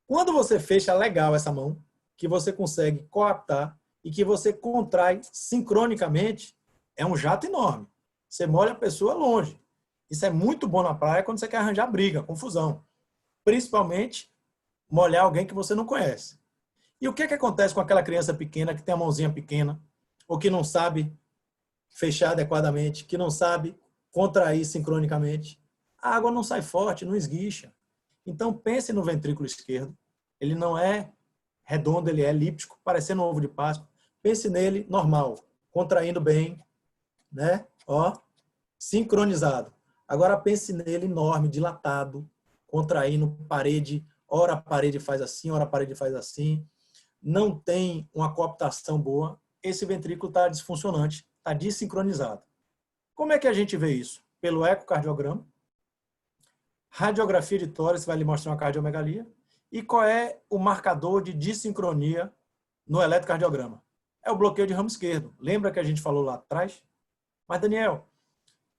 Speaker 4: Quando você fecha legal essa mão, que você consegue coaptar e que você contrai sincronicamente, é um jato enorme. Você molha a pessoa longe. Isso é muito bom na praia quando você quer arranjar briga, confusão. Principalmente molhar alguém que você não conhece. E o que acontece com aquela criança pequena que tem a mãozinha pequena, ou que não sabe fechar adequadamente, que não sabe contrair sincronicamente? A água não sai forte, não esguicha. Então pense no ventrículo esquerdo. Ele não é redondo, ele é elíptico, parecendo um ovo de Páscoa. Pense nele normal, contraindo bem, né? Ó, sincronizado. Agora pense nele enorme, dilatado, contraindo parede, ora a parede faz assim, ora a parede faz assim. Não tem uma coaptação boa. Esse ventrículo está disfuncionante, está desincronizado. Como é que a gente vê isso? Pelo ecocardiograma. Radiografia de tórax vai lhe mostrar uma cardiomegalia. E qual é o marcador de dissincronia no eletrocardiograma? É o bloqueio de ramo esquerdo. Lembra que a gente falou lá atrás? Mas, Daniel,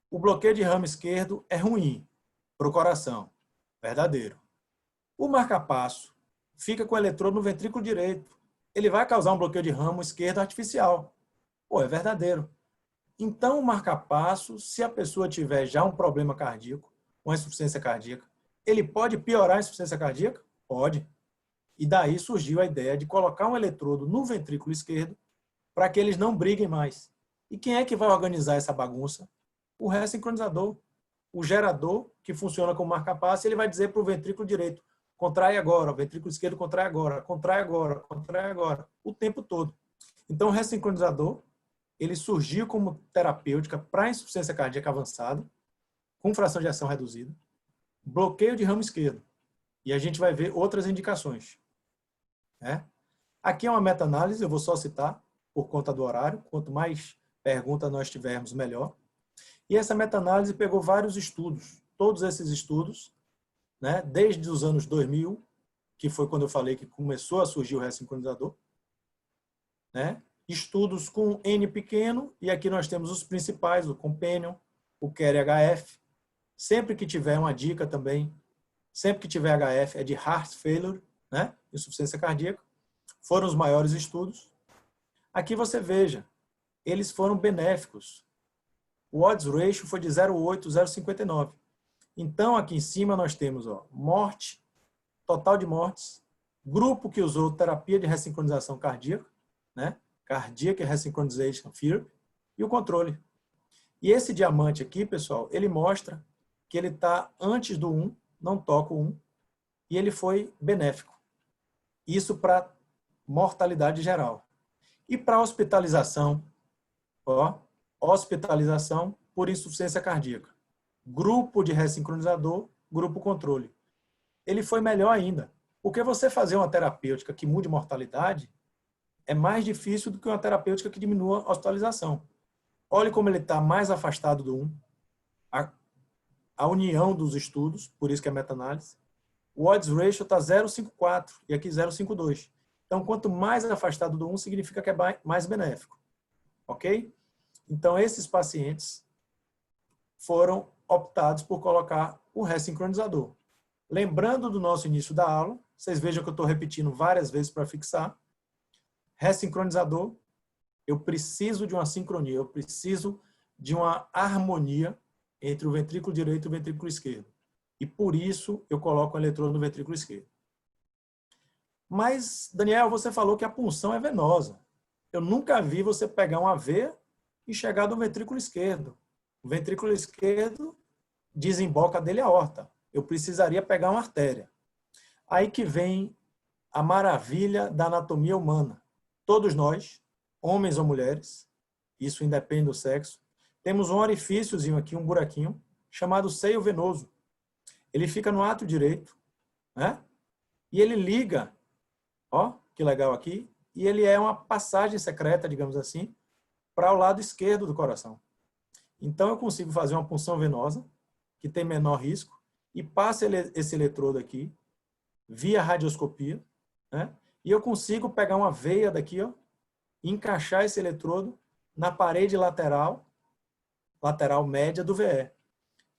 Speaker 4: o bloqueio de ramo esquerdo é ruim para o coração. Verdadeiro. O marca-passo fica com o eletrodo no ventrículo direito. Ele vai causar um bloqueio de ramo esquerdo artificial. Pô, é verdadeiro. Então, o marca-passo, se a pessoa tiver já um problema cardíaco, uma insuficiência cardíaca, ele pode piorar a insuficiência cardíaca? Pode. E daí surgiu a ideia de colocar um eletrodo no ventrículo esquerdo para que eles não briguem mais. E quem é que vai organizar essa bagunça? O ressincronizador. O gerador, que funciona como marca-passo, ele vai dizer para o ventrículo direito, contrai agora, o ventrículo esquerdo contrai agora, contrai agora, contrai agora, o tempo todo. Então, o ressincronizador, ele surgiu como terapêutica para insuficiência cardíaca avançada, com fração de ação reduzida, bloqueio de ramo esquerdo. E a gente vai ver outras indicações. Aqui é uma meta-análise, eu vou só citar, por conta do horário. Quanto mais perguntas nós tivermos, melhor. E essa meta-análise pegou vários estudos. Todos esses estudos, né, desde os anos 2000, que foi quando eu falei que começou a surgir o ressincronizador, né? Estudos com N pequeno, e aqui nós temos os principais, o Companion, o Carry HF. Sempre que tiver uma dica também, sempre que tiver HF é de heart failure, né? Insuficiência cardíaca. Foram os maiores estudos. Aqui você veja, eles foram benéficos. O odds ratio foi de 0,8, 0,59. Então, aqui em cima nós temos morte, total de mortes, grupo que usou terapia de ressincronização cardíaca, né? Cardiac Resynchronization Therapy, e o controle. E esse diamante aqui, pessoal, ele mostra que ele está antes do 1, não toca o 1, e ele foi benéfico. Isso para mortalidade geral. E para hospitalização, hospitalização por insuficiência cardíaca. Grupo de ressincronizador, grupo controle. Ele foi melhor ainda, porque você fazer uma terapêutica que mude mortalidade é mais difícil do que uma terapêutica que diminua a hospitalização. Olhe como ele está mais afastado do 1, a união dos estudos, por isso que é meta-análise. O odds ratio está 0,54 e aqui 0,52. Então, quanto mais afastado do 1, significa que é mais benéfico. Ok? Então, esses pacientes foram optados por colocar o ressincronizador. Lembrando do nosso início da aula, vocês vejam que eu estou repetindo várias vezes para fixar. Ressincronizador, eu preciso de uma sincronia, eu preciso de uma harmonia entre o ventrículo direito e o ventrículo esquerdo. E por isso eu coloco o eletrodo no ventrículo esquerdo. Mas, Daniel, você falou que a punção é venosa. Eu nunca vi você pegar uma veia e chegar no ventrículo esquerdo. O ventrículo esquerdo desemboca dele a aorta. Eu precisaria pegar uma artéria. Aí que vem a maravilha da anatomia humana. Todos nós, homens ou mulheres, isso independe do sexo, temos um orifíciozinho aqui, um buraquinho, chamado seio venoso. Ele fica no átrio direito, né? E ele liga, que legal aqui, e ele é uma passagem secreta, digamos assim, para o lado esquerdo do coração. Então eu consigo fazer uma punção venosa, que tem menor risco, e passa esse eletrodo aqui, via radioscopia, né? E eu consigo pegar uma veia daqui, e encaixar esse eletrodo na parede lateral média do VE.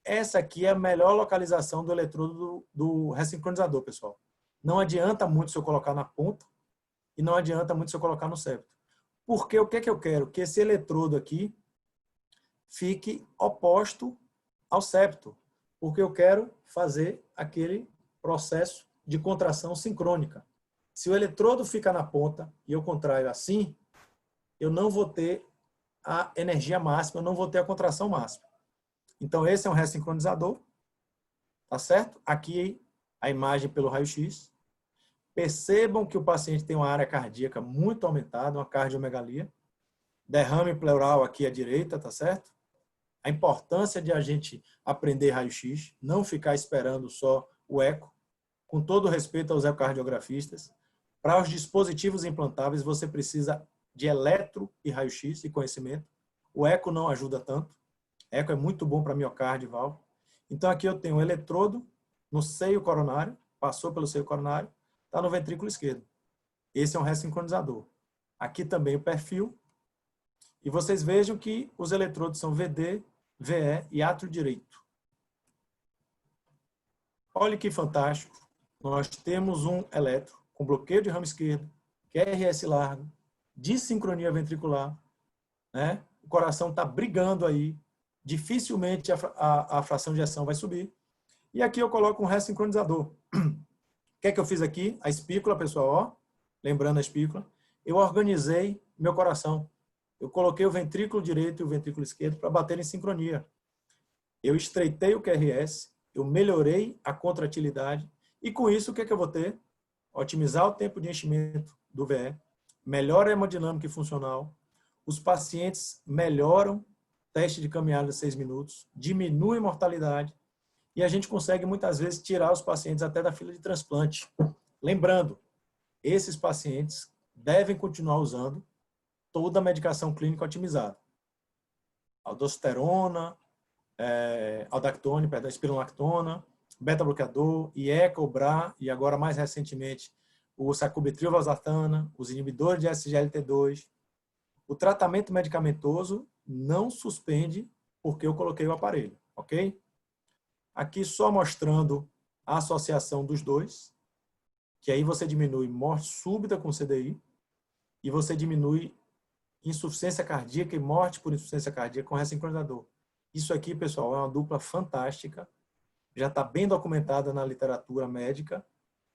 Speaker 4: Essa aqui é a melhor localização do eletrodo do ressincronizador, pessoal. Não adianta muito se eu colocar na ponta e não adianta muito se eu colocar no septo. Porque o que é que eu quero? Que esse eletrodo aqui fique oposto ao septo. Porque eu quero fazer aquele processo de contração sincrônica. Se o eletrodo fica na ponta e eu contraio assim, eu não vou ter a energia máxima, eu não vou ter a contração máxima. Então, esse é um ressincronizador, tá certo? Aqui a imagem pelo raio-x. Percebam que o paciente tem uma área cardíaca muito aumentada, uma cardiomegalia. Derrame pleural aqui à direita, tá certo? A importância de a gente aprender raio-x, não ficar esperando só o eco, com todo respeito aos ecocardiografistas. Para os dispositivos implantáveis, você precisa de eletro e raio-x e conhecimento. O eco não ajuda tanto. Eco é muito bom para miocárdio e válvula. Então, aqui eu tenho um eletrodo no seio coronário, passou pelo seio coronário, está no ventrículo esquerdo. Esse é um ressincronizador. Aqui também o perfil. E vocês vejam que os eletrodos são VD, VE e átrio direito. Olha que fantástico. Nós temos um eletro com bloqueio de ramo esquerdo, QRS largo, dissincronia ventricular, né? O coração está brigando aí, dificilmente a fração de ejeção vai subir. E aqui eu coloco um ressincronizador. O que é que eu fiz aqui? A espícula, pessoal, lembrando a espícula, eu organizei meu coração. Eu coloquei o ventrículo direito e o ventrículo esquerdo para bater em sincronia. Eu estreitei o QRS, eu melhorei a contratilidade e com isso o que é que eu vou ter? Otimizar o tempo de enchimento do VE, melhora a hemodinâmica e funcional, os pacientes melhoram teste de caminhada de 6 minutos, diminui a mortalidade e a gente consegue muitas vezes tirar os pacientes até da fila de transplante. Lembrando, esses pacientes devem continuar usando toda a medicação clínica otimizada. Aldosterona, aldactone, spironolactona, beta-bloqueador, IECA, o BRA, e agora mais recentemente o sacubitril valsartana, os inibidores de SGLT2. O tratamento medicamentoso não suspende porque eu coloquei o aparelho, ok? Aqui só mostrando a associação dos dois, que aí você diminui morte súbita com CDI e você diminui insuficiência cardíaca e morte por insuficiência cardíaca com ressincronizador. Isso aqui, pessoal, é uma dupla fantástica, já está bem documentada na literatura médica,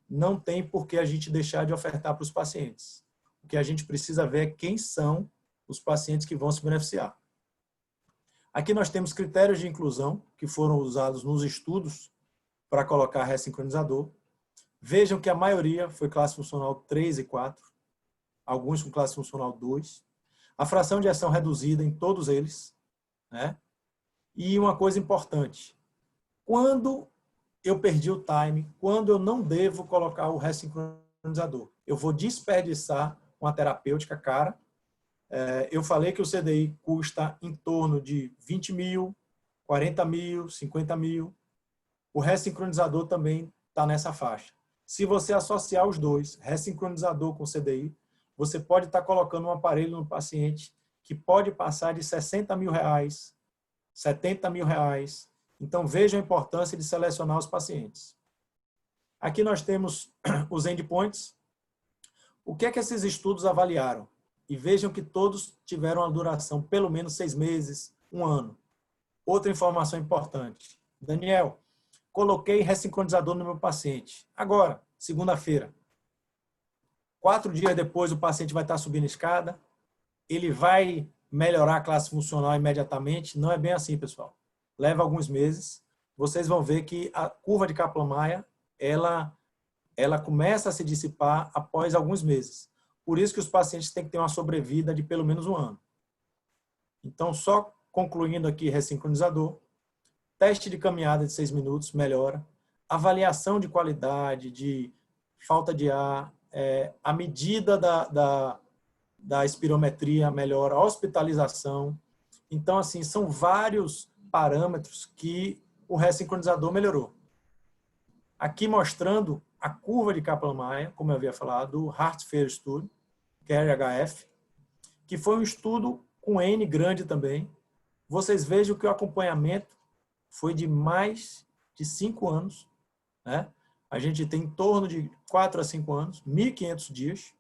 Speaker 4: não tem por que a gente deixar de ofertar para os pacientes. O que a gente precisa ver é quem são os pacientes que vão se beneficiar. Aqui nós temos critérios de inclusão que foram usados nos estudos para colocar ressincronizador. Vejam que a maioria foi classe funcional 3 e 4, alguns com classe funcional 2. A fração de ejeção reduzida em todos eles, né? E uma coisa importante, quando eu perdi o time, quando eu não devo colocar o ressincronizador, eu vou desperdiçar uma terapêutica cara. Eu falei que o CDI custa em torno de 20 mil, 40 mil, 50 mil. O ressincronizador também está nessa faixa. Se você associar os dois, ressincronizador com CDI, você pode estar colocando um aparelho no paciente que pode passar de 60 mil reais, 70 mil reais. Então, veja a importância de selecionar os pacientes. Aqui nós temos os endpoints. O que é que esses estudos avaliaram? E vejam que todos tiveram uma duração pelo menos 6 meses, 1 ano. Outra informação importante. Daniel, coloquei ressincronizador no meu paciente. Agora, segunda-feira. 4 dias depois, o paciente vai estar subindo a escada. Ele vai melhorar a classe funcional imediatamente. Não é bem assim, pessoal. Leva alguns meses. Vocês vão ver que a curva de Kaplan-Meier, ela começa a se dissipar após alguns meses. Por isso que os pacientes têm que ter uma sobrevida de pelo menos 1 ano. Então, só concluindo aqui, ressincronizador. Teste de caminhada de 6 minutos, melhora. Avaliação de qualidade, de falta de ar, a medida da espirometria melhora, a hospitalização. Então, assim, são vários parâmetros que o ressincronizador melhorou. Aqui mostrando a curva de Kaplan-Meier, como eu havia falado, do Heart Failure Study, que é RHF, que foi um estudo com N grande também. Vocês vejam que o acompanhamento foi de mais de 5 anos, né? A gente tem em torno de 4 a 5 anos, 1.500 dias.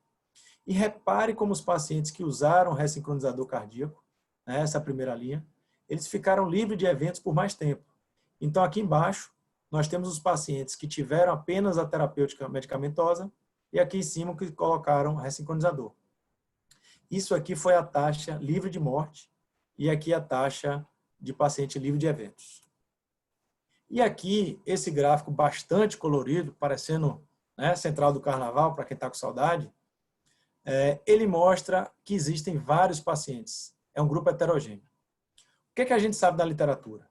Speaker 4: E repare como os pacientes que usaram ressincronizador cardíaco, né, essa primeira linha, eles ficaram livres de eventos por mais tempo. Então, aqui embaixo, nós temos os pacientes que tiveram apenas a terapêutica medicamentosa e aqui em cima que colocaram ressincronizador. Isso aqui foi a taxa livre de morte e aqui a taxa de paciente livre de eventos. E aqui, esse gráfico bastante colorido, parecendo, né, Central do Carnaval, para quem está com saudade, ele mostra que existem vários pacientes. É um grupo heterogêneo. O que é que a gente sabe da literatura?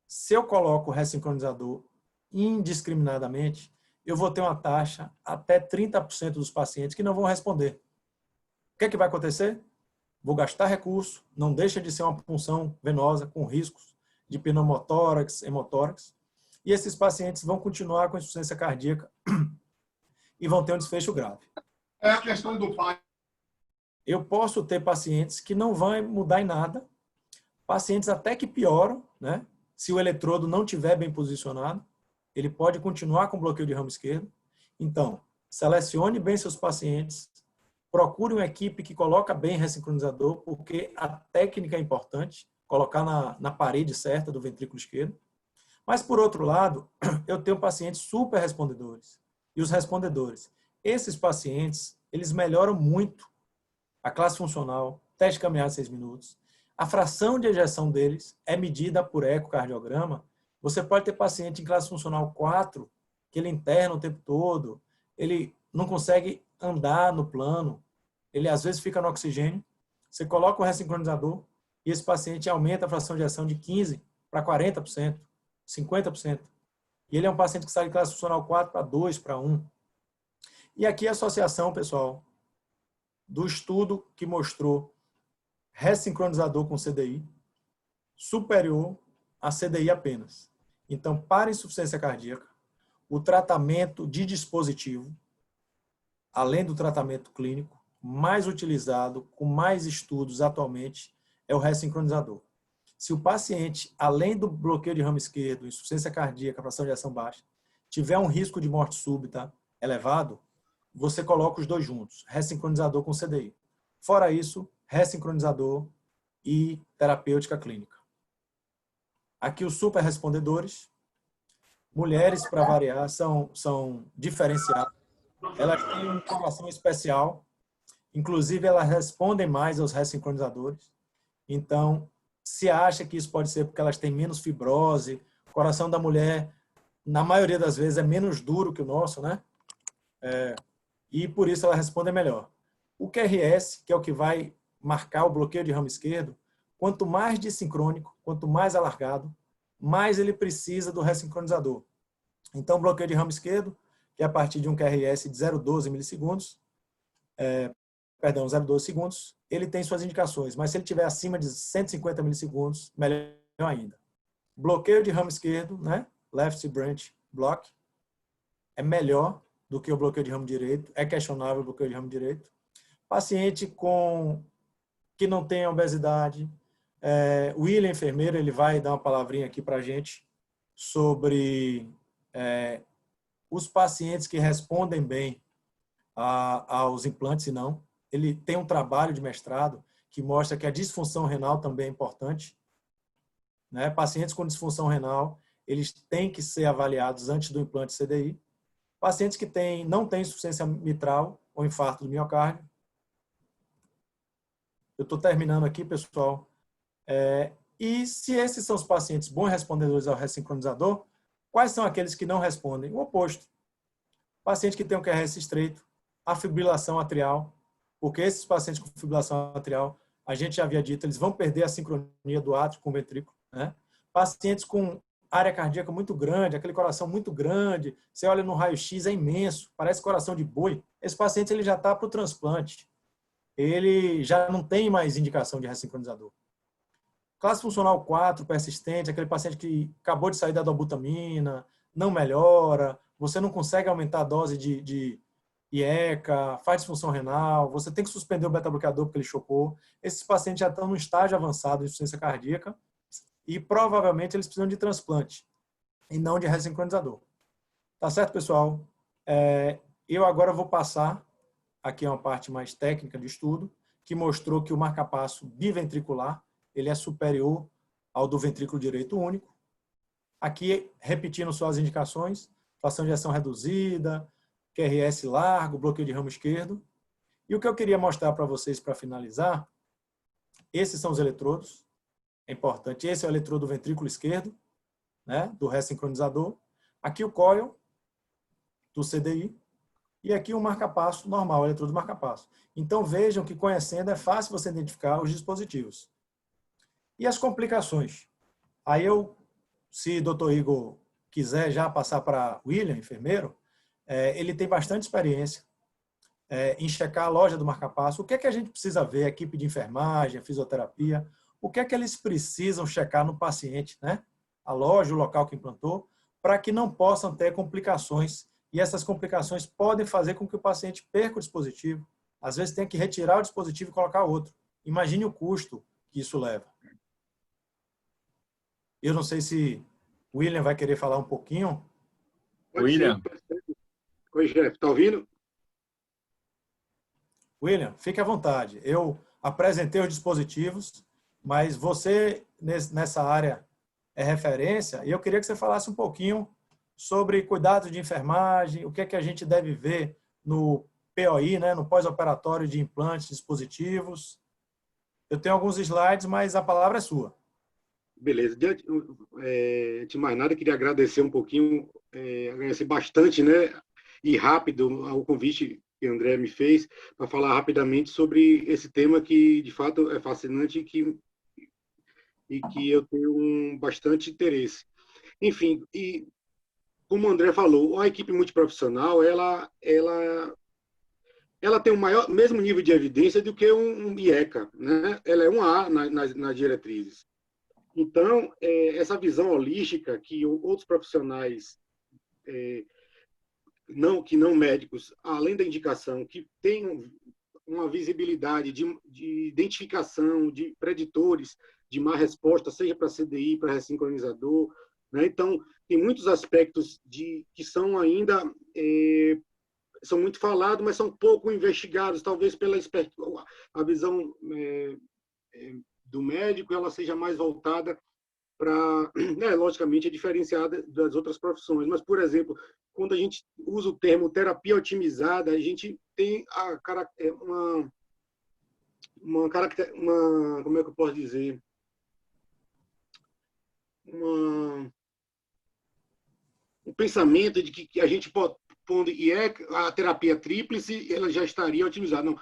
Speaker 4: Se eu coloco o ressincronizador indiscriminadamente, eu vou ter uma taxa até 30% dos pacientes que não vão responder. O que é que vai acontecer? Vou gastar recurso, não deixa de ser uma punção venosa com riscos de pneumotórax, hemotórax, e esses pacientes vão continuar com insuficiência cardíaca e vão ter um desfecho grave.
Speaker 5: É a questão do pai.
Speaker 4: Eu posso ter pacientes que não vão mudar em nada, pacientes até que pioram, né? Se o eletrodo não estiver bem posicionado, ele pode continuar com bloqueio de ramo esquerdo. Então, selecione bem seus pacientes, procure uma equipe que coloca bem ressincronizador, porque a técnica é importante, colocar na parede certa do ventrículo esquerdo. Mas, por outro lado, eu tenho pacientes super respondedores. E os respondedores, esses pacientes, eles melhoram muito a classe funcional, teste de caminhada de 6 minutos. A fração de ejeção deles é medida por ecocardiograma. Você pode ter paciente em classe funcional 4, que ele interna o tempo todo, ele não consegue andar no plano, ele às vezes fica no oxigênio. Você coloca o ressincronizador e esse paciente aumenta a fração de ejeção de 15% para 40%, 50%. E ele é um paciente que sai de classe funcional 4 para 2, para 1. E aqui a associação, pessoal, do estudo que mostrou ressincronizador com CDI superior a CDI apenas. Então, para insuficiência cardíaca, o tratamento de dispositivo, além do tratamento clínico, mais utilizado, com mais estudos atualmente, é o ressincronizador. Se o paciente, além do bloqueio de ramo esquerdo, insuficiência cardíaca, fração de ejeção baixa, tiver um risco de morte súbita elevado, você coloca os dois juntos, ressincronizador com CDI. Fora isso, ressincronizador e terapêutica clínica. Aqui os super respondedores. Mulheres, para variar, são diferenciadas. Elas têm um coração especial. Inclusive, elas respondem mais aos ressincronizadores. Então, se acha que isso pode ser porque elas têm menos fibrose. O coração da mulher, na maioria das vezes, é menos duro que o nosso, né? E por isso ela responde melhor. O QRS, que é o que vai marcar o bloqueio de ramo esquerdo, quanto mais dissincrônico, quanto mais alargado, mais ele precisa do ressincronizador. Então, o bloqueio de ramo esquerdo, que é a partir de um QRS de 0,12 milissegundos, 0,12 segundos, ele tem suas indicações, mas se ele tiver acima de 150 milissegundos, melhor ainda. Bloqueio de ramo esquerdo, né? Left branch block, é melhor do que o bloqueio de ramo direito, é questionável o bloqueio de ramo direito. Paciente que não tem obesidade, o William, enfermeiro, ele vai dar uma palavrinha aqui para a gente sobre os pacientes que respondem bem aos implantes e não. Ele tem um trabalho de mestrado que mostra que a disfunção renal também é importante. Né? Pacientes com disfunção renal, eles têm que ser avaliados antes do implante CDI. Pacientes que não têm insuficiência mitral ou infarto do miocárdio. Eu estou terminando aqui, pessoal. E se esses são os pacientes bons respondedores ao ressincronizador, quais são aqueles que não respondem? O oposto. Paciente que tem um QRS estreito, a fibrilação atrial, porque esses pacientes com fibrilação atrial, a gente já havia dito, eles vão perder a sincronia do átrio com o ventrículo. Né? Pacientes com área cardíaca muito grande, aquele coração muito grande, você olha no raio-x, é imenso, parece coração de boi. Esse paciente ele já está para o transplante. Ele já não tem mais indicação de ressincronizador. Classe funcional 4, persistente, aquele paciente que acabou de sair da dobutamina, não melhora, você não consegue aumentar a dose de IECA, faz disfunção renal, você tem que suspender o beta-bloqueador porque ele chocou. Esses pacientes já estão no estágio avançado de insuficiência cardíaca e provavelmente eles precisam de transplante e não de ressincronizador. Tá certo, pessoal? Eu agora vou passar aqui uma parte mais técnica de estudo que mostrou que o marcapasso biventricular ele é superior ao do ventrículo direito único. Aqui, repetindo suas indicações, fração de ejeção reduzida, QRS largo, bloqueio de ramo esquerdo. E o que eu queria mostrar para vocês para finalizar, esses são os eletrodos. É importante, esse é o eletrodo do ventrículo esquerdo, né, do ressincronizador. Aqui o coil do CDI. E aqui o marcapasso normal, o eletrodo marcapasso. Então vejam que conhecendo é fácil você identificar os dispositivos. E as complicações? Aí se o Dr. Igor quiser já passar para William, enfermeiro, ele tem bastante experiência em checar a loja do marcapasso. O que é que a gente precisa ver? A equipe de enfermagem, a fisioterapia, o que é que eles precisam checar no paciente, né? A loja, o local que implantou, para que não possam ter complicações. E essas complicações podem fazer com que o paciente perca o dispositivo. Às vezes tem que retirar o dispositivo e colocar outro. Imagine o custo que isso leva. Eu não sei se o William vai querer falar um pouquinho.
Speaker 1: William.
Speaker 5: Oi, chefe, tá ouvindo?
Speaker 4: William, fique à vontade. Eu apresentei os dispositivos, mas você, nessa área, é referência, e eu queria que você falasse um pouquinho sobre cuidados de enfermagem, o que é que a gente deve ver no POI, né, no pós-operatório de implantes, dispositivos. Eu tenho alguns slides, mas a palavra é sua.
Speaker 5: Beleza. De mais nada, queria agradecer um pouquinho, agradecer bastante, né, e rápido ao convite que o André me fez para falar rapidamente sobre esse tema que, de fato, é fascinante e que eu tenho bastante interesse. Enfim, e como o André falou, a equipe multiprofissional, ela tem o mesmo nível de evidência do que um IECA, né? Ela é um A nas diretrizes. Então, essa visão holística que outros profissionais que não médicos, além da indicação, que tenham uma visibilidade de identificação de preditores de má resposta, seja para CDI, para ressincronizador, né? Então, tem muitos aspectos que são ainda são muito falados, mas são pouco investigados, talvez pela a visão do médico, ela seja mais voltada para, logicamente, é diferenciada das outras profissões. Mas, por exemplo, quando a gente usa o termo terapia otimizada, a gente tem como é que eu posso dizer? Um pensamento de que a gente pode pondo e a terapia tríplice, ela já estaria otimizada. Não,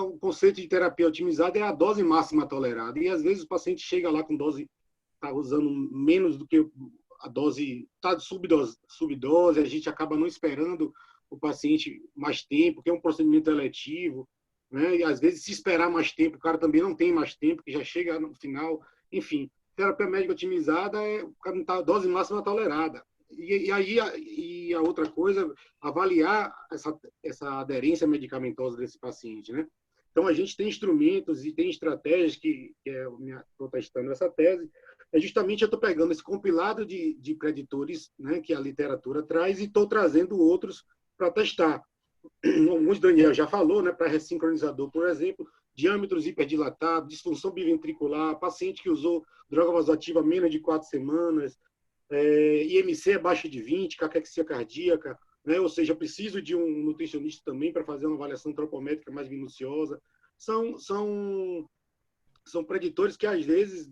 Speaker 5: o conceito de terapia otimizada é a dose máxima tolerada. E às vezes o paciente chega lá com dose, está usando menos do que a dose, está de subdose, a gente acaba não esperando o paciente mais tempo, que é um procedimento eletivo, né? E às vezes, se esperar mais tempo, o cara também não tem mais tempo, que já chega no final. Enfim, terapia médica otimizada o cara não está dose máxima tolerada. E aí a outra coisa, avaliar essa aderência medicamentosa desse paciente, né? Então, a gente tem instrumentos e tem estratégias que estou testando essa tese, justamente eu estou pegando esse compilado de preditores, né, que a literatura traz, e estou trazendo outros para testar. Alguns Daniel já falou, né, para ressincronizador, por exemplo, diâmetros hiperdilatados, disfunção biventricular, paciente que usou droga vasoativa menos de 4 semanas, IMC abaixo de 20, caquexia cardíaca, né? Ou seja, preciso de um nutricionista também para fazer uma avaliação antropométrica mais minuciosa. São preditores que, às vezes,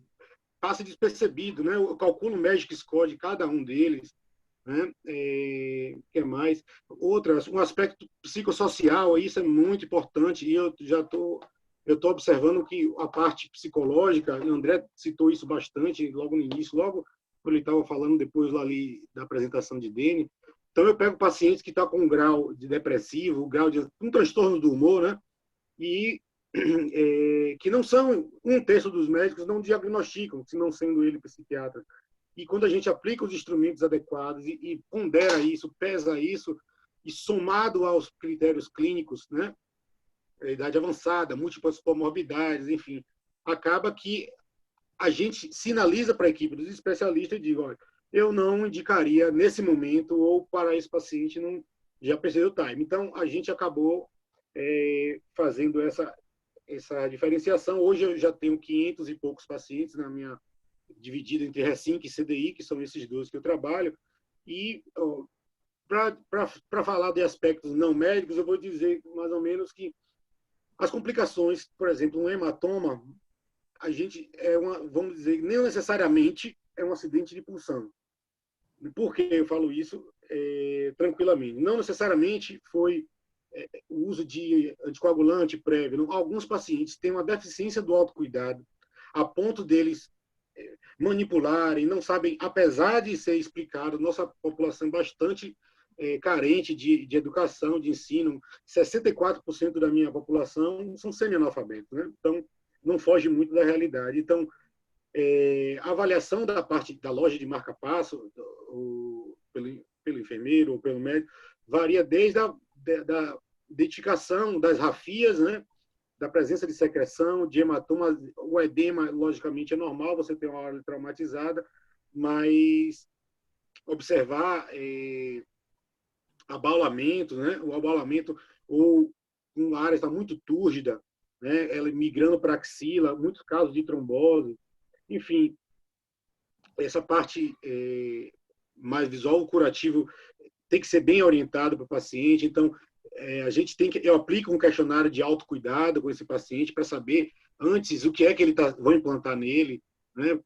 Speaker 5: passa despercebido, né? Eu calculo o Magic Score de cada um deles, né? Que mais? Um aspecto psicossocial, isso é muito importante, e eu estou observando que a parte psicológica, o André citou isso bastante logo no início, logo ele estava falando depois lá ali da apresentação de Dene. Então, eu pego pacientes que estão com um grau de depressivo, um transtorno do humor, né? E que não são, 1/3 dos médicos não diagnosticam, se não sendo ele psiquiatra. E quando a gente aplica os instrumentos adequados e pondera isso, pesa isso, e somado aos critérios clínicos, né? Idade avançada, múltiplas comorbidades, enfim, acaba que a gente sinaliza para a equipe dos especialistas e diz, olha, eu não indicaria nesse momento ou para esse paciente não já precisa o time. Então, a gente acabou fazendo essa diferenciação. Hoje eu já tenho 500 e poucos pacientes dividido entre Resinc e CDI, que são esses dois que eu trabalho. E para falar de aspectos não médicos, eu vou dizer mais ou menos que as complicações, por exemplo, um hematoma, a gente vamos dizer, nem necessariamente é um acidente de punção. Por que eu falo isso tranquilamente? Não necessariamente foi o uso de anticoagulante prévio. Não. Alguns pacientes têm uma deficiência do autocuidado, a ponto deles manipularem, não sabem, apesar de ser explicado, nossa população é bastante carente de educação, de ensino. 64% da minha população são semi-analfabetos, né? Então, não foge muito da realidade. Então, a avaliação da parte da loja de marca-passo, pelo enfermeiro ou pelo médico, varia desde a identificação das rafias, né, da presença de secreção, de hematoma. O edema, logicamente, é normal, você tem uma área traumatizada, mas observar abaulamento, né, o abaulamento, ou uma área está muito túrgida, né, ela migrando para a axila, muitos casos de trombose, enfim, essa parte mais visual, o curativo tem que ser bem orientado para o paciente. Então, eu aplico um questionário de autocuidado com esse paciente para saber antes o que é que vou implantar nele, né?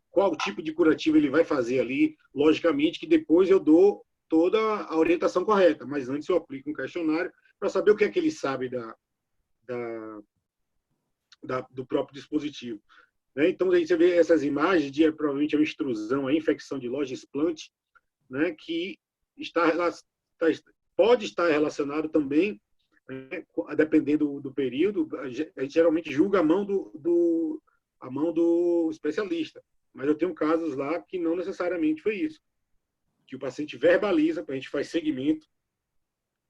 Speaker 5: Qual tipo de curativo ele vai fazer ali. Logicamente que depois eu dou toda a orientação correta, mas antes eu aplico um questionário para saber o que é que ele sabe do próprio dispositivo. Né? Então, aí você vê essas imagens de provavelmente uma extrusão, a infecção de loja explante, né? Que pode estar relacionado também, né? Dependendo do período, a gente geralmente julga a mão do especialista. Mas eu tenho casos lá que não necessariamente foi isso. Que o paciente verbaliza, a gente faz segmento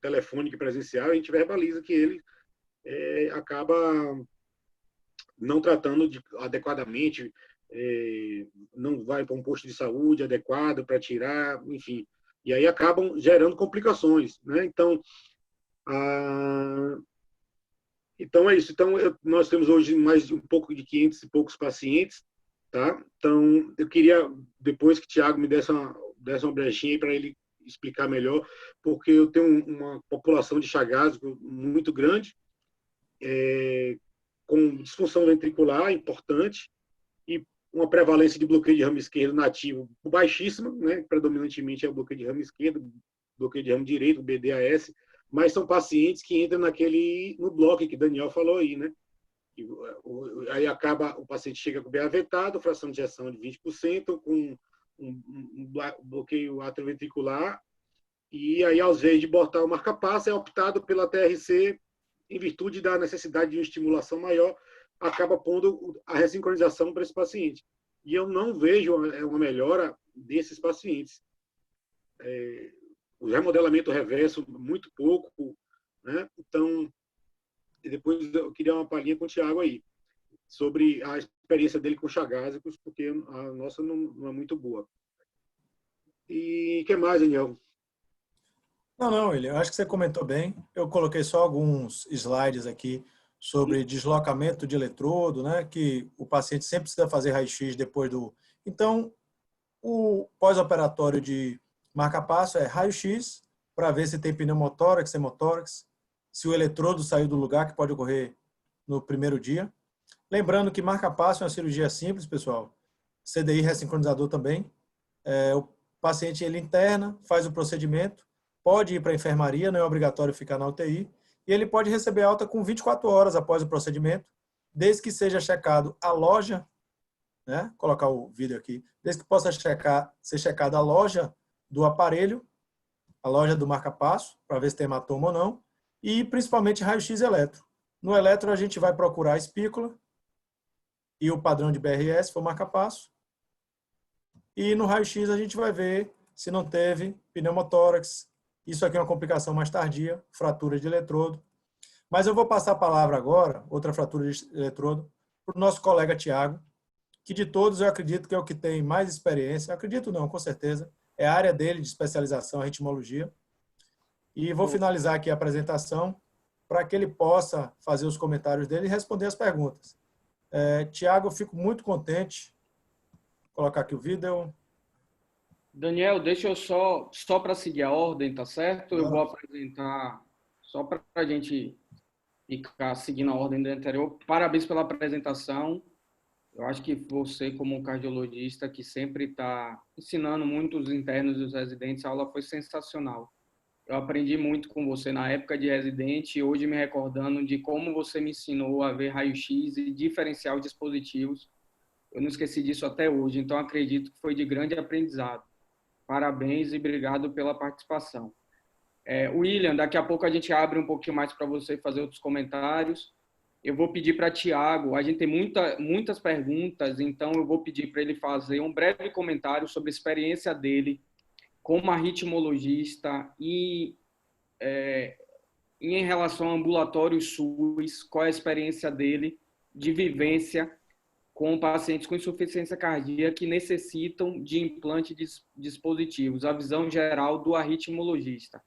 Speaker 5: telefônico e presencial, a gente verbaliza que ele acaba não tratando adequadamente, não vai para um posto de saúde adequado para tirar, enfim. E aí acabam gerando complicações, né? Então, então é isso. Então, nós temos hoje mais de um pouco de 500 e poucos pacientes, tá? Então, eu queria, depois que o Thiago me desse uma brechinha aí para ele explicar melhor, porque eu tenho uma população de Chagas muito grande, com disfunção ventricular importante e uma prevalência de bloqueio de ramo esquerdo nativo baixíssima, né? Predominantemente é o bloqueio de ramo esquerdo, bloqueio de ramo direito, BDAS, mas são pacientes que entram no bloco que Daniel falou aí, né? Aí o paciente chega com BA vetado, fração de ejeção de 20%, com um bloqueio atrioventricular, e aí, ao invés de botar o marca-passo, é optado pela TRC, em virtude da necessidade de uma estimulação maior, acaba pondo a ressincronização para esse paciente. E eu não vejo uma melhora desses pacientes. O remodelamento reverso, muito pouco, né? Então, depois eu queria uma palhinha com o Thiago aí, sobre a experiência dele com chagásicos, porque a nossa não é muito boa. E o que mais, Daniel?
Speaker 4: Não, William, eu acho que você comentou bem. Eu coloquei só alguns slides aqui sobre deslocamento de eletrodo, né? Que o paciente sempre precisa fazer raio-x depois do... Então, o pós-operatório de marca-passo é raio-x para ver se tem pneumotórax, hemotórax, se o eletrodo saiu do lugar, que pode ocorrer no primeiro dia. Lembrando que marca-passo é uma cirurgia simples, pessoal. CDI ressincronizador também. O paciente ele interna, faz o procedimento, pode ir para a enfermaria, não é obrigatório ficar na UTI, e ele pode receber alta com 24 horas após o procedimento, desde que seja checado a loja, né? Colocar o vídeo aqui, desde que possa ser checada a loja do aparelho, a loja do marca-passo, para ver se tem hematoma ou não, e principalmente raio-x eletro. No eletro a gente vai procurar a espícula e o padrão de BRS, se for marca-passo, e no raio-x a gente vai ver se não teve pneumotórax. Isso aqui é uma complicação mais tardia, fratura de eletrodo. Mas eu vou passar a palavra agora, outra fratura de eletrodo, para o nosso colega Thiago, que de todos eu acredito que é o que tem mais experiência. Acredito não, com certeza. É a área dele de especialização, a ritmologia. E vou finalizar aqui a apresentação para que ele possa fazer os comentários dele e responder as perguntas. Thiago, eu fico muito contente. Vou colocar aqui o vídeo.
Speaker 3: Daniel, deixa eu só para seguir a ordem, tá certo? Eu vou apresentar, só para a gente ficar seguindo a ordem do anterior. Parabéns pela apresentação. Eu acho que você, como um cardiologista que sempre está ensinando muito os internos e os residentes, a aula foi sensacional. Eu aprendi muito com você na época de residente e hoje me recordando de como você me ensinou a ver raio-x e diferenciar os dispositivos. Eu não esqueci disso até hoje, então acredito que foi de grande aprendizado. Parabéns e obrigado pela participação. William, daqui a pouco a gente abre um pouquinho mais para você fazer outros comentários. Eu vou pedir para Thiago, a gente tem muitas perguntas, então eu vou pedir para ele fazer um breve comentário sobre a experiência dele como ritmologista e em relação ao ambulatório SUS, qual é a experiência dele de vivência com pacientes com insuficiência cardíaca que necessitam de implante de dispositivos, a visão geral do arritmologista.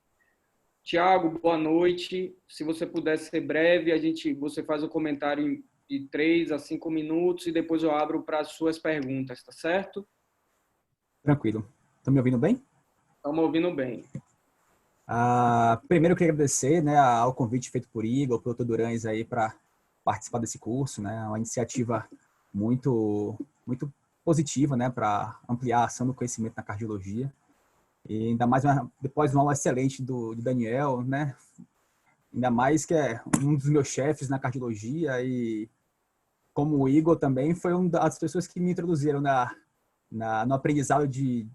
Speaker 3: Tiago, boa noite. Se você puder ser breve, você faz o comentário de 3 a 5 minutos e depois eu abro para as suas perguntas, tá certo?
Speaker 6: Tranquilo. Estão me ouvindo bem?
Speaker 3: Estamos ouvindo bem.
Speaker 6: Primeiro eu queria agradecer, né, ao convite feito por Igor, pelo Dr. Durães aí para participar desse curso, né, uma iniciativa muito positiva, né, para ampliar a ação do conhecimento na cardiologia. E ainda mais depois de uma aula excelente do Daniel, né, ainda mais que é um dos meus chefes na cardiologia e como o Igor também foi uma das pessoas que me introduziram no aprendizado de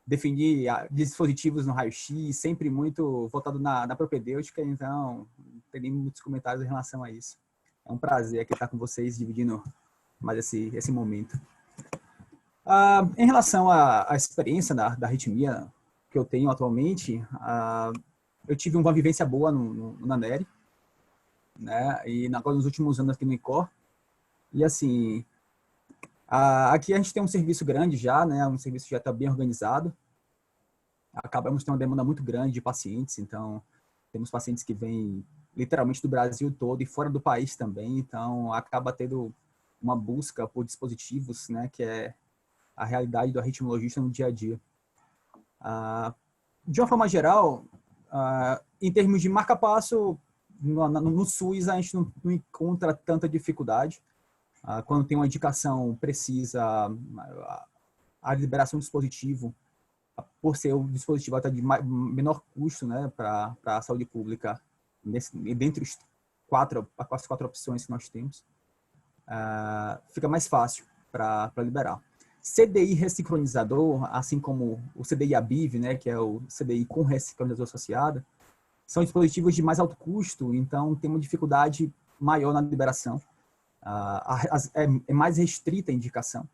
Speaker 6: definir dispositivos no raio-x, sempre muito voltado na propedêutica, então não tem nem muitos comentários em relação a isso. É um prazer aqui estar com vocês, dividindo mais esse momento. Em relação à experiência da arritmia que eu tenho atualmente, eu tive uma vivência boa na NERI, né? E agora nos últimos anos aqui no INCOR. E assim, aqui a gente tem um serviço grande já, né? Um serviço já está bem organizado. Acabamos tendo uma demanda muito grande de pacientes, então temos pacientes que vêm literalmente do Brasil todo e fora do país também, então acaba tendo uma busca por dispositivos, né? Que é a realidade do arritmologista no dia a dia. De uma forma geral, em termos de marca-passo, no SUS a gente não encontra tanta dificuldade. Quando tem uma indicação precisa, a liberação do dispositivo, por ser o dispositivo até de menor custo, né, para a saúde pública, dentre as quatro opções que nós temos, fica mais fácil para liberar. CDI ressincronizador, assim como o CDI ABIV, né, que é o CDI com ressincronizador associado, são dispositivos de mais alto custo, então tem uma dificuldade maior na liberação. É mais restrita a indicação.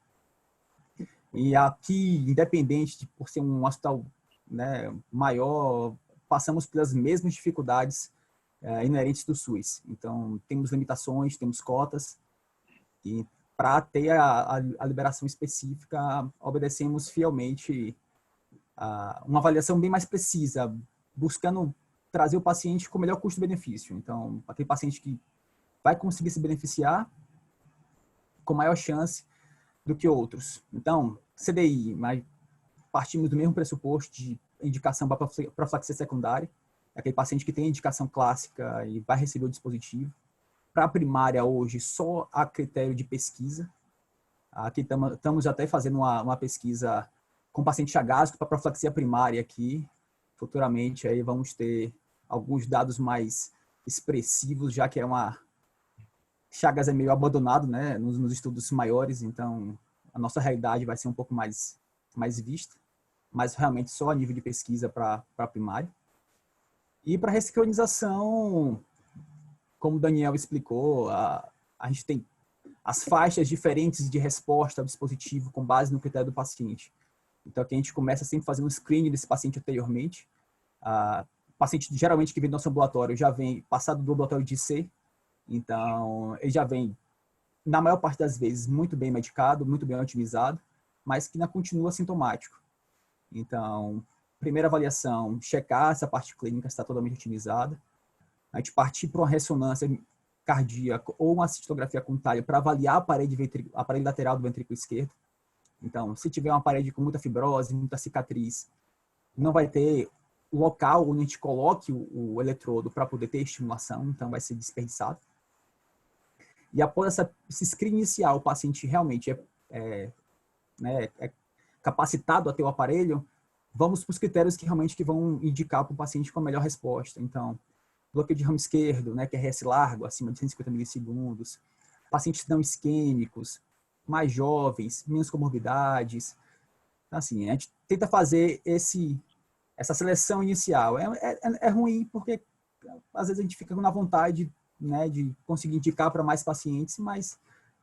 Speaker 6: E aqui, independente por ser um hospital, né, maior, passamos pelas mesmas dificuldades inerentes do SUS. Então, temos limitações, temos cotas, e para ter a liberação específica, obedecemos fielmente uma avaliação bem mais precisa, buscando trazer o paciente com o melhor custo-benefício. Então, aquele paciente que vai conseguir se beneficiar com maior chance do que outros. Então, CDI, mas partimos do mesmo pressuposto de indicação para profilaxia secundária, aquele paciente que tem indicação clássica e vai receber o dispositivo. Para a primária, hoje, só a critério de pesquisa. Aqui estamos até fazendo uma pesquisa com paciente chagásico para profilaxia primária aqui. Futuramente, aí vamos ter alguns dados mais expressivos, já que Chagas é meio abandonado, né, nos estudos maiores, então a nossa realidade vai ser um pouco mais vista, mas realmente só a nível de pesquisa para a primária. E para ressincronização, como o Daniel explicou, a gente tem as faixas diferentes de resposta ao dispositivo com base no critério do paciente. Então, aqui a gente começa sempre fazendo um screening desse paciente anteriormente. O paciente, geralmente, que vem do nosso ambulatório, já vem passado do ambulatório de C. Então, ele já vem, na maior parte das vezes, muito bem medicado, muito bem otimizado, mas que ainda continua sintomático. Então, primeira avaliação, checar se a parte clínica está totalmente otimizada. A gente partir para uma ressonância cardíaca ou uma citografia com talho para avaliar a parede lateral do ventrículo esquerdo. Então, se tiver uma parede com muita fibrose, muita cicatriz, não vai ter local onde a gente coloque o eletrodo para poder ter estimulação, então vai ser desperdiçado. E após esse screen inicial, o paciente realmente é capacitado a ter o aparelho, vamos para os critérios que realmente vão indicar para o paciente com a melhor resposta. Então, bloqueio de ramo esquerdo, né, QRS largo, acima de 150 milissegundos, pacientes não isquêmicos, mais jovens, menos comorbidades. Assim, a gente tenta fazer essa seleção inicial. É ruim porque às vezes a gente fica na vontade, né, de conseguir indicar para mais pacientes, mas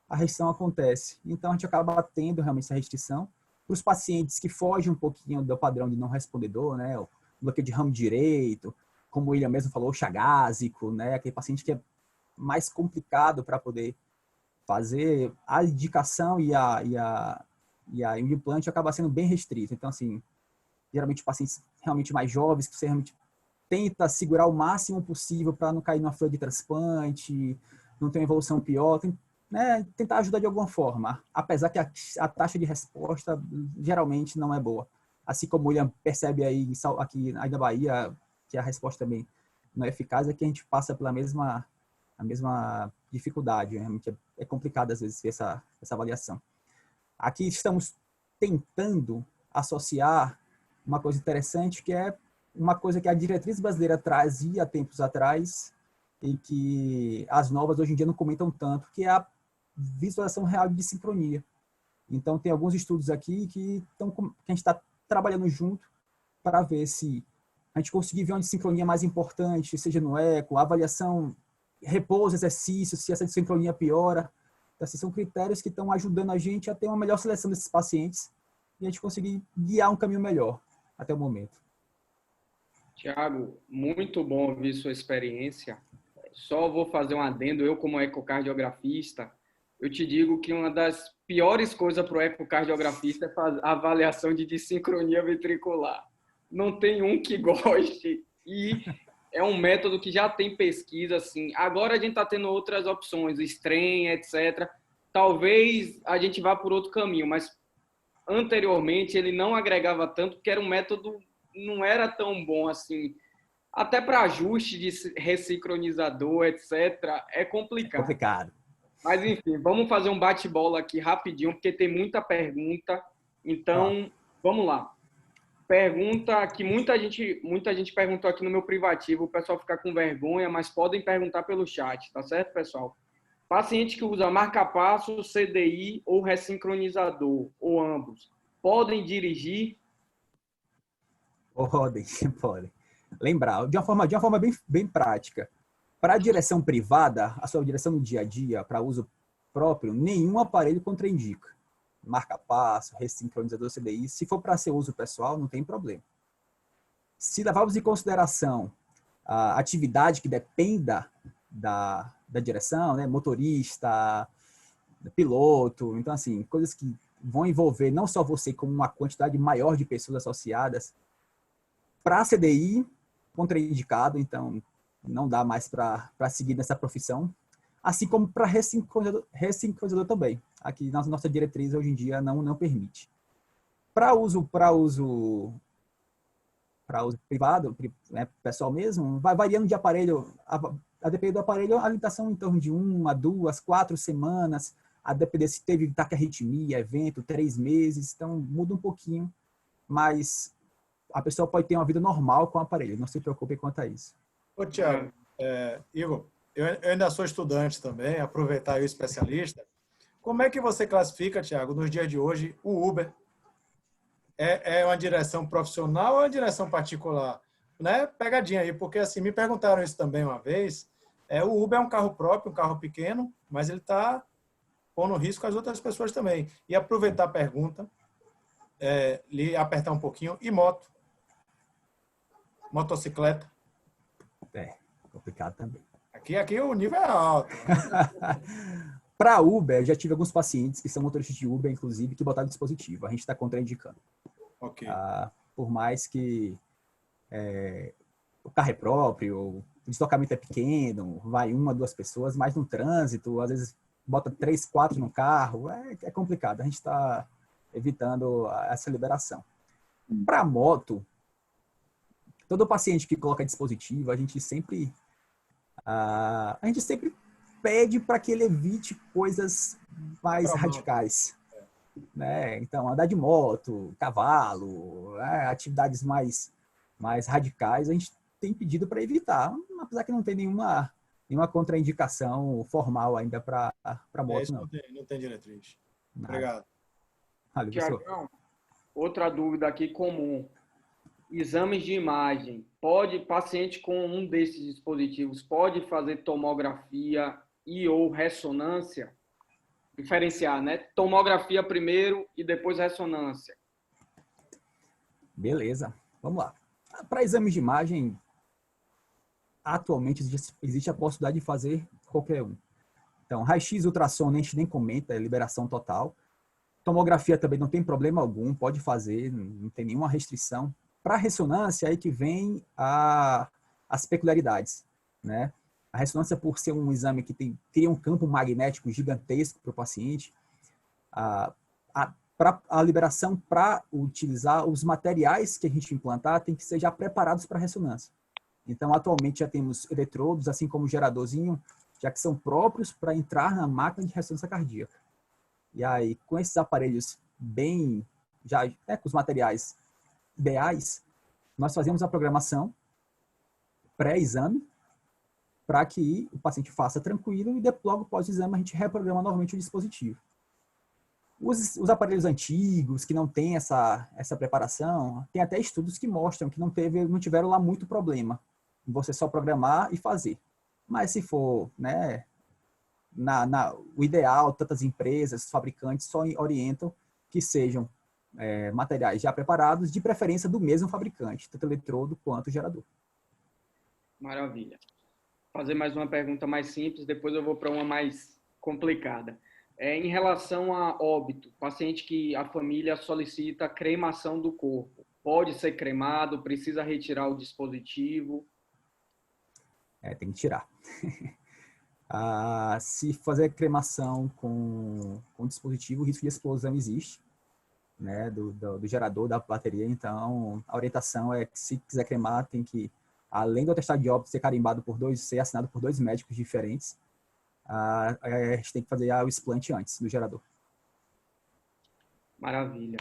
Speaker 6: a restrição acontece. Então, a gente acaba tendo realmente essa restrição. Para os pacientes que fogem um pouquinho do padrão de não respondedor, né, o bloqueio de ramo direito, como o William mesmo falou, chagásico, né, aquele paciente que é mais complicado para poder fazer a indicação e o implante acaba sendo bem restrito. Então, assim, geralmente pacientes realmente mais jovens, que você realmente tenta segurar o máximo possível para não cair numa fila de transplante, não ter uma evolução pior, né, tentar ajudar de alguma forma, apesar que a taxa de resposta geralmente não é boa. Assim como o William percebe aí aqui na Bahia, que a resposta também não é eficaz, é que a gente passa pela mesma dificuldade. Realmente é complicado, às vezes, essa avaliação. Aqui estamos tentando associar uma coisa interessante, que é uma coisa que a diretriz brasileira trazia há tempos atrás e que as novas hoje em dia não comentam tanto, que é a visualização real de sincronia. Então, tem alguns estudos aqui que a gente está trabalhando junto para ver se a gente conseguir ver onde a sincronia é mais importante, seja no eco, a avaliação, repouso, exercício, se essa sincronia piora. Então, esses são critérios que estão ajudando a gente a ter uma melhor seleção desses pacientes e a gente conseguir guiar um caminho melhor até o momento.
Speaker 3: Tiago, muito bom ouvir sua experiência. Só vou fazer um adendo, eu como ecocardiografista, eu te digo que uma das piores coisas para o ecocardiografista é fazer a avaliação de dissincronia ventricular. Não tem um que goste e é um método que já tem pesquisa, assim. Agora a gente está tendo outras opções, strain, etc. Talvez a gente vá por outro caminho, mas anteriormente ele não agregava tanto porque era um método, não era tão bom assim. Até para ajuste de ressincronizador, etc., é complicado.
Speaker 6: Complicado.
Speaker 3: Mas, enfim, vamos fazer um bate-bola aqui rapidinho, porque tem muita pergunta. Então, vamos lá. Pergunta que muita gente perguntou aqui no meu privativo, o pessoal fica com vergonha, mas podem perguntar pelo chat, tá certo, pessoal? Paciente que usa marca-passo, CDI ou ressincronizador, ou ambos, podem dirigir?
Speaker 6: Podem. Lembrar, de uma forma bem prática. Para a direção privada, a sua direção no dia a dia, para uso próprio, nenhum aparelho contraindica. Marca-passo, ressincronizador CDI. Se for para ser uso pessoal, não tem problema. Se levarmos em consideração a atividade que dependa da direção, né? Motorista, piloto, então assim, coisas que vão envolver não só você, como uma quantidade maior de pessoas associadas. Para CDI, contraindicado, então não dá mais para seguir nessa profissão. Assim como para ressincronizador também. Aqui na nossa diretriz hoje em dia não permite. Para uso privado, né, pessoal mesmo, vai variando de aparelho, a depender do aparelho, a limitação em torno de 1 a 2, 4 semanas, a depender se teve taquiarritmia, evento, 3 meses, então muda um pouquinho, mas a pessoa pode ter uma vida normal com o aparelho, não se preocupe quanto a isso.
Speaker 4: Ô, Tiago, Igor, eu ainda sou estudante também, aproveitar aí o especialista. Como é que você classifica, Tiago, nos dias de hoje, o Uber? É uma direção profissional ou é uma direção particular? Né? Pegadinha aí, porque assim, me perguntaram isso também uma vez. O Uber é um carro próprio, um carro pequeno, mas ele está pondo risco às outras pessoas também. E aproveitar a pergunta, lhe apertar um pouquinho, e moto? Motocicleta?
Speaker 6: Complicado também.
Speaker 4: Aqui o nível é alto.
Speaker 6: Para Uber, já tive alguns pacientes que são motoristas de Uber, inclusive, que botaram dispositivo. A gente está contraindicando.
Speaker 4: Ok.
Speaker 6: Por mais que o carro é próprio, o deslocamento é pequeno, vai 1 a 2 pessoas, mas no trânsito, às vezes bota 3, 4 no carro, é complicado. A gente está evitando essa liberação. Para moto, todo paciente que coloca dispositivo, a gente sempre pede para que ele evite coisas mais radicais. Né? Então, andar de moto, cavalo, atividades mais radicais, a gente tem pedido para evitar, apesar que não tem nenhuma contraindicação formal ainda para moto.
Speaker 4: Isso não tem diretriz.
Speaker 6: Nada.
Speaker 4: Obrigado.
Speaker 6: Valeu,
Speaker 3: Tiagão, outra dúvida aqui comum. Exames de imagem. Paciente com um desses dispositivos pode fazer tomografia e ou ressonância? Diferenciar, né? Tomografia primeiro e depois ressonância.
Speaker 6: Beleza, vamos lá. Para exames de imagem, atualmente existe a possibilidade de fazer qualquer um. Então, raio-x, ultrassom, a gente nem comenta, é liberação total. Tomografia também não tem problema algum, pode fazer, não tem nenhuma restrição. Para a ressonância, aí que vem as peculiaridades, né? A ressonância, por ser um exame que teria um campo magnético gigantesco para o paciente, a liberação para utilizar os materiais que a gente implantar tem que ser já preparados para ressonância. Então, atualmente já temos eletrodos, assim como o geradorzinho, já que são próprios para entrar na máquina de ressonância cardíaca. E aí, com esses aparelhos com os materiais ideais, nós fazemos a programação pré-exame para que o paciente faça tranquilo e logo após o exame a gente reprograma novamente o dispositivo. Os aparelhos antigos, que não têm essa preparação, tem até estudos que mostram que não tiveram lá muito problema em você só programar e fazer. Mas se for, né, o ideal, tantas empresas, fabricantes só orientam que sejam materiais já preparados, de preferência do mesmo fabricante, tanto eletrodo quanto gerador.
Speaker 3: Maravilha. Fazer mais uma pergunta mais simples, depois eu vou para uma mais complicada. Em relação a óbito, paciente que a família solicita cremação do corpo, pode ser cremado, precisa retirar o dispositivo?
Speaker 6: Tem que tirar. Se fazer cremação com dispositivo, o risco de explosão existe, né, do gerador, da bateria. Então, a orientação é que, se quiser cremar, tem que, além do atestado de óbito ser carimbado ser assinado por 2 médicos diferentes, a gente tem que fazer o explante antes do gerador.
Speaker 3: Maravilha.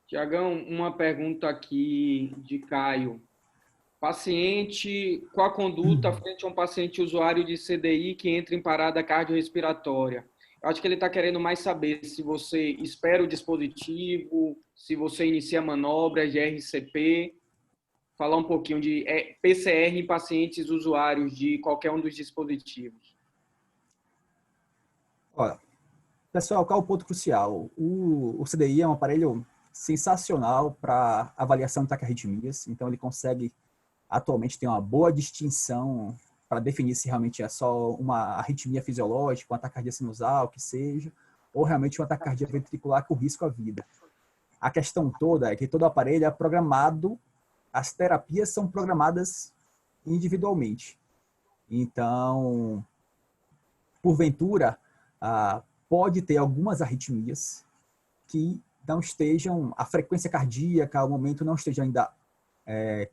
Speaker 3: Tiagão, uma pergunta aqui de Caio. Qual a conduta frente a um paciente usuário de CDI que entra em parada cardiorrespiratória? Eu acho que ele está querendo mais saber se você espera o dispositivo, se você inicia manobras de RCP, falar um pouquinho de PCR em pacientes usuários de qualquer um dos dispositivos.
Speaker 6: Olha, pessoal, qual é o ponto crucial? O CDI é um aparelho sensacional para avaliação de taquiarritmias, então ele consegue atualmente ter uma boa distinção para definir se realmente é só uma arritmia fisiológica, uma taquicardia sinusal, que seja, ou realmente uma taquicardia ventricular com risco à vida. A questão toda é que todo aparelho é programado, as terapias são programadas individualmente. Então, porventura, pode ter algumas arritmias que não estejam, a frequência cardíaca, ao momento, não esteja ainda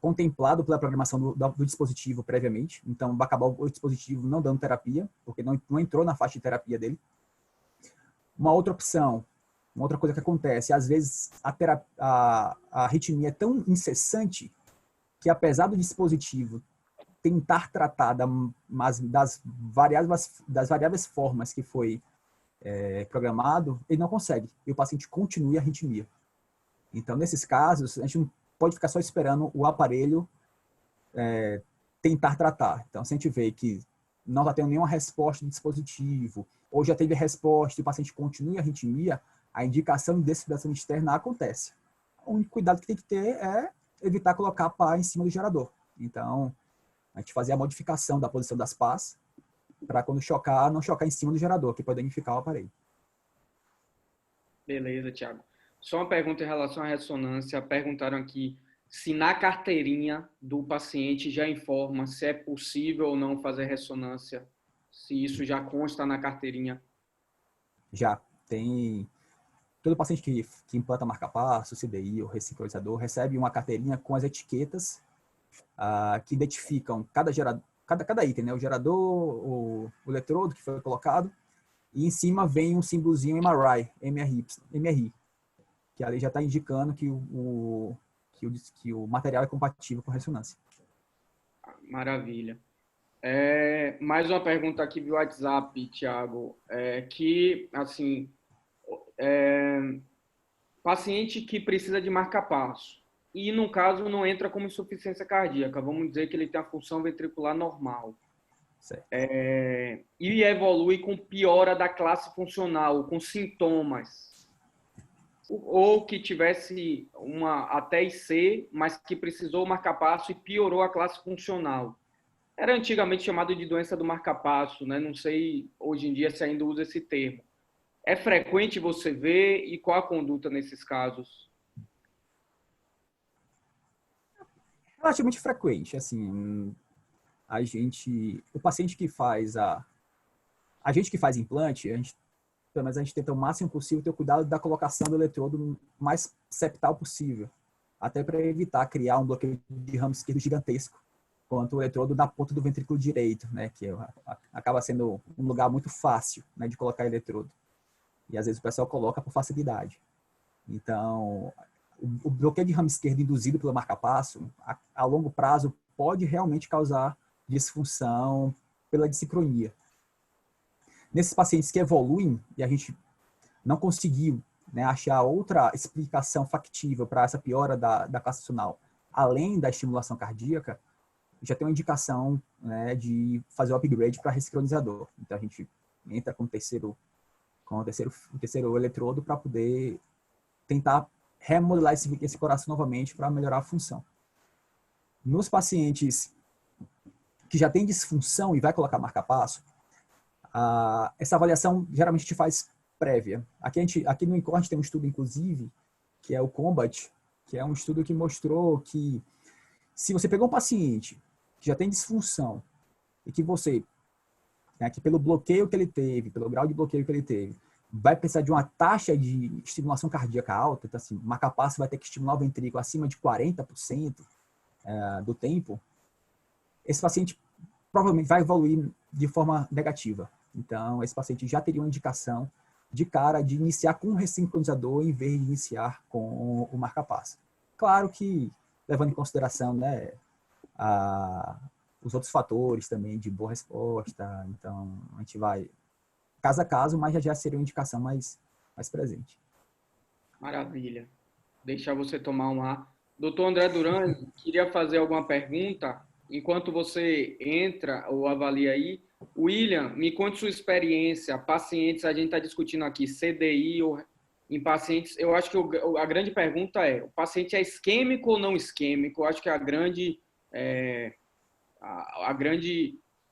Speaker 6: contemplado pela programação do dispositivo previamente. Então, vai acabar o dispositivo não dando terapia, porque não entrou na faixa de terapia dele. Uma outra opção, uma outra coisa que acontece, às vezes a arritmia é tão incessante que, apesar do dispositivo tentar tratar das variáveis formas que foi programado, ele não consegue, e o paciente continua a arritmia. Então, nesses casos, a gente não pode ficar só esperando o aparelho tentar tratar. Então, se a gente vê que não está tendo nenhuma resposta do dispositivo, ou já teve resposta e o paciente continua a arritmia, a indicação de desfibrilação externa acontece. O único cuidado que tem que ter é evitar colocar a pá em cima do gerador. Então, a gente fazer a modificação da posição das pás para, quando chocar, não chocar em cima do gerador, que pode danificar o aparelho.
Speaker 3: Beleza, Thiago. Só uma pergunta em relação à ressonância. Perguntaram aqui se na carteirinha do paciente já informa se é possível ou não fazer ressonância, se isso já consta na carteirinha.
Speaker 6: Já tem. Todo paciente que implanta marca-passo, CDI ou ressincronizador recebe uma carteirinha com as etiquetas que identificam cada item, né? O gerador, o eletrodo que foi colocado, e em cima vem um símbolozinho MRI, que ali já está indicando que o material é compatível com ressonância.
Speaker 3: Maravilha. Mais uma pergunta aqui via WhatsApp, Thiago, que, assim, paciente que precisa de marca-passo e, no caso, não entra como insuficiência cardíaca, vamos dizer que ele tem a função ventricular normal, e evolui com piora da classe funcional, com sintomas, ou que tivesse uma até IC, mas que precisou marca-passo e piorou a classe funcional. Era antigamente chamado de doença do marca-passo, né? Não sei hoje em dia se ainda usa esse termo. É frequente você ver, e qual a conduta nesses casos?
Speaker 6: Relativamente frequente, assim, o paciente que faz a gente que faz implante, pelo menos a gente tenta o máximo possível ter o cuidado da colocação do eletrodo mais septal possível, até para evitar criar um bloqueio de ramo esquerdo gigantesco, quanto o eletrodo na ponta do ventrículo direito, né, que acaba sendo um lugar muito fácil, né, de colocar eletrodo. E às vezes o pessoal coloca por facilidade. Então, o bloqueio de ramo esquerdo induzido pelo marca-passo, a longo prazo, pode realmente causar disfunção pela dissincronia. Nesses pacientes que evoluem, e a gente não conseguiu, né, achar outra explicação factível para essa piora da classe funcional, além da estimulação cardíaca, já tem uma indicação, né, de fazer o upgrade para ressincronizador. Então, a gente entra com o terceiro eletrodo para poder tentar remodelar esse coração novamente para melhorar a função. Nos pacientes que já têm disfunção e vai colocar marca-passo, essa avaliação geralmente a gente faz prévia. Aqui no INCOR a gente tem um estudo, inclusive, que é o COMBAT, que é um estudo que mostrou que se você pegou um paciente que já tem disfunção e que você, né, que pelo bloqueio que ele teve, pelo grau de bloqueio que ele teve, vai precisar de uma taxa de estimulação cardíaca alta, então assim, marca-passo vai ter que estimular o ventrículo acima de 40% do tempo, esse paciente provavelmente vai evoluir de forma negativa. Então, esse paciente já teria uma indicação de cara de iniciar com um ressincronizador em vez de iniciar com o marca-passo. Claro que, levando em consideração, né, os outros fatores também de boa resposta, então a gente vai caso a caso, mas já seria uma indicação mais presente.
Speaker 3: Maravilha. Deixar você tomar um ar. Doutor André Duran, queria fazer alguma pergunta? Enquanto você entra ou avalia aí, William, me conte sua experiência. Pacientes, a gente está discutindo aqui CDI ou em pacientes. Eu acho que a grande pergunta é: o paciente é isquêmico ou não isquêmico? Eu acho que a grande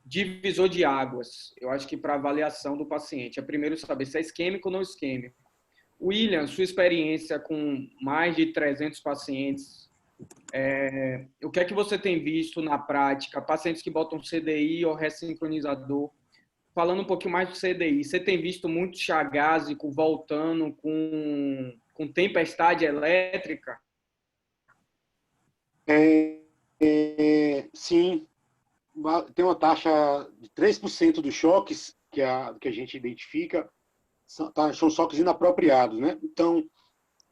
Speaker 3: divisor de águas. Eu acho que para avaliação do paciente é primeiro saber se é isquêmico ou não isquêmico. William, sua experiência com mais de 300 pacientes, o que é que você tem visto na prática? Pacientes que botam CDI ou ressincronizador. Falando um pouquinho mais do CDI, você tem visto muito chagásico voltando com tempestade elétrica?
Speaker 5: Sim, tem uma taxa de 3% dos choques que a gente identifica, são choques inapropriados, né? Então,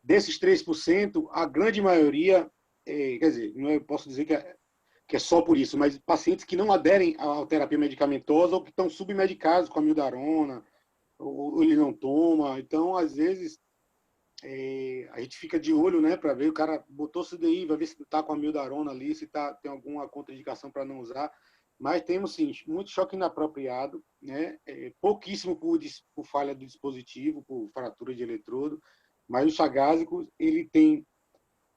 Speaker 5: desses 3%, a grande maioria, quer dizer, não posso dizer que é só por isso, mas pacientes que não aderem à terapia medicamentosa ou que estão submedicados com a amiodarona, ou ele não toma. Então, às vezes, a gente fica de olho, né, para ver, o cara botou CDI, vai ver se está com a amiodarona ali, se tem alguma contraindicação para não usar. Mas temos, sim, muito choque inapropriado, né? Pouquíssimo por falha do dispositivo, por fratura de eletrodo, mas o chagásico, ele tem,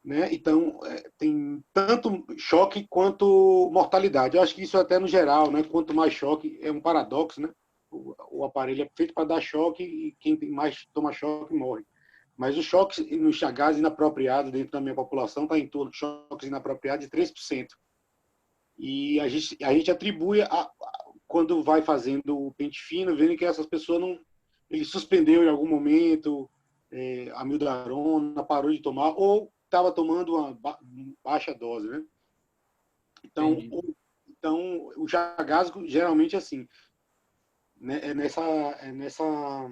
Speaker 5: né? Então, tem tanto choque quanto mortalidade. Eu acho que isso até no geral, né? Quanto mais choque, é um paradoxo, né? O aparelho é feito para dar choque e quem mais toma choque morre. Mas o choque no chagas inapropriado dentro da minha população está em torno de choques inapropriados de 3%. E a gente atribui, quando vai fazendo o pente fino, vendo que essas pessoas ele suspendeu em algum momento a amiodarona, parou de tomar, ou estava tomando uma baixa dose, né? Então o chagásico geralmente é assim, né? É nessa...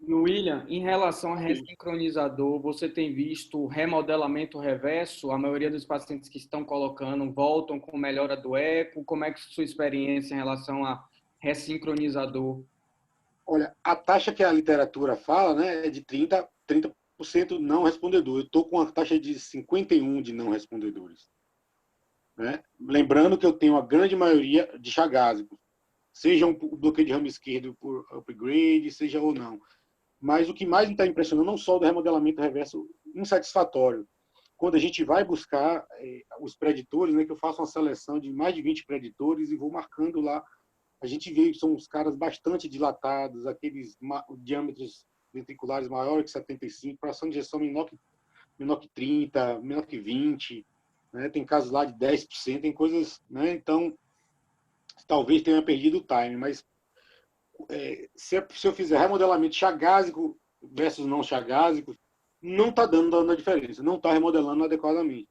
Speaker 3: William, em relação a ressincronizador, você tem visto remodelamento reverso? A maioria dos pacientes que estão colocando voltam com melhora do eco. Como é que é a sua experiência em relação a ressincronizador?
Speaker 5: Olha, a taxa que a literatura fala, né, é de 30% não respondedor. Eu estou com uma taxa de 51% de não respondedores, né? Lembrando que eu tenho a grande maioria de chagásicos, seja um bloqueio de ramo esquerdo por upgrade, seja ou não. Mas o que mais me está impressionando, não só do remodelamento reverso insatisfatório, quando a gente vai buscar os preditores, né, que eu faço uma seleção de mais de 20 preditores e vou marcando lá, a gente vê que são os caras bastante dilatados, aqueles diâmetros ventriculares maiores que 75, fração de ejeção menor que 30, menor que 20, né, tem casos lá de 10%, tem coisas, né, então talvez tenha perdido o time, mas se eu fizer remodelamento chagásico versus não chagásico, não está dando a diferença, não está remodelando adequadamente.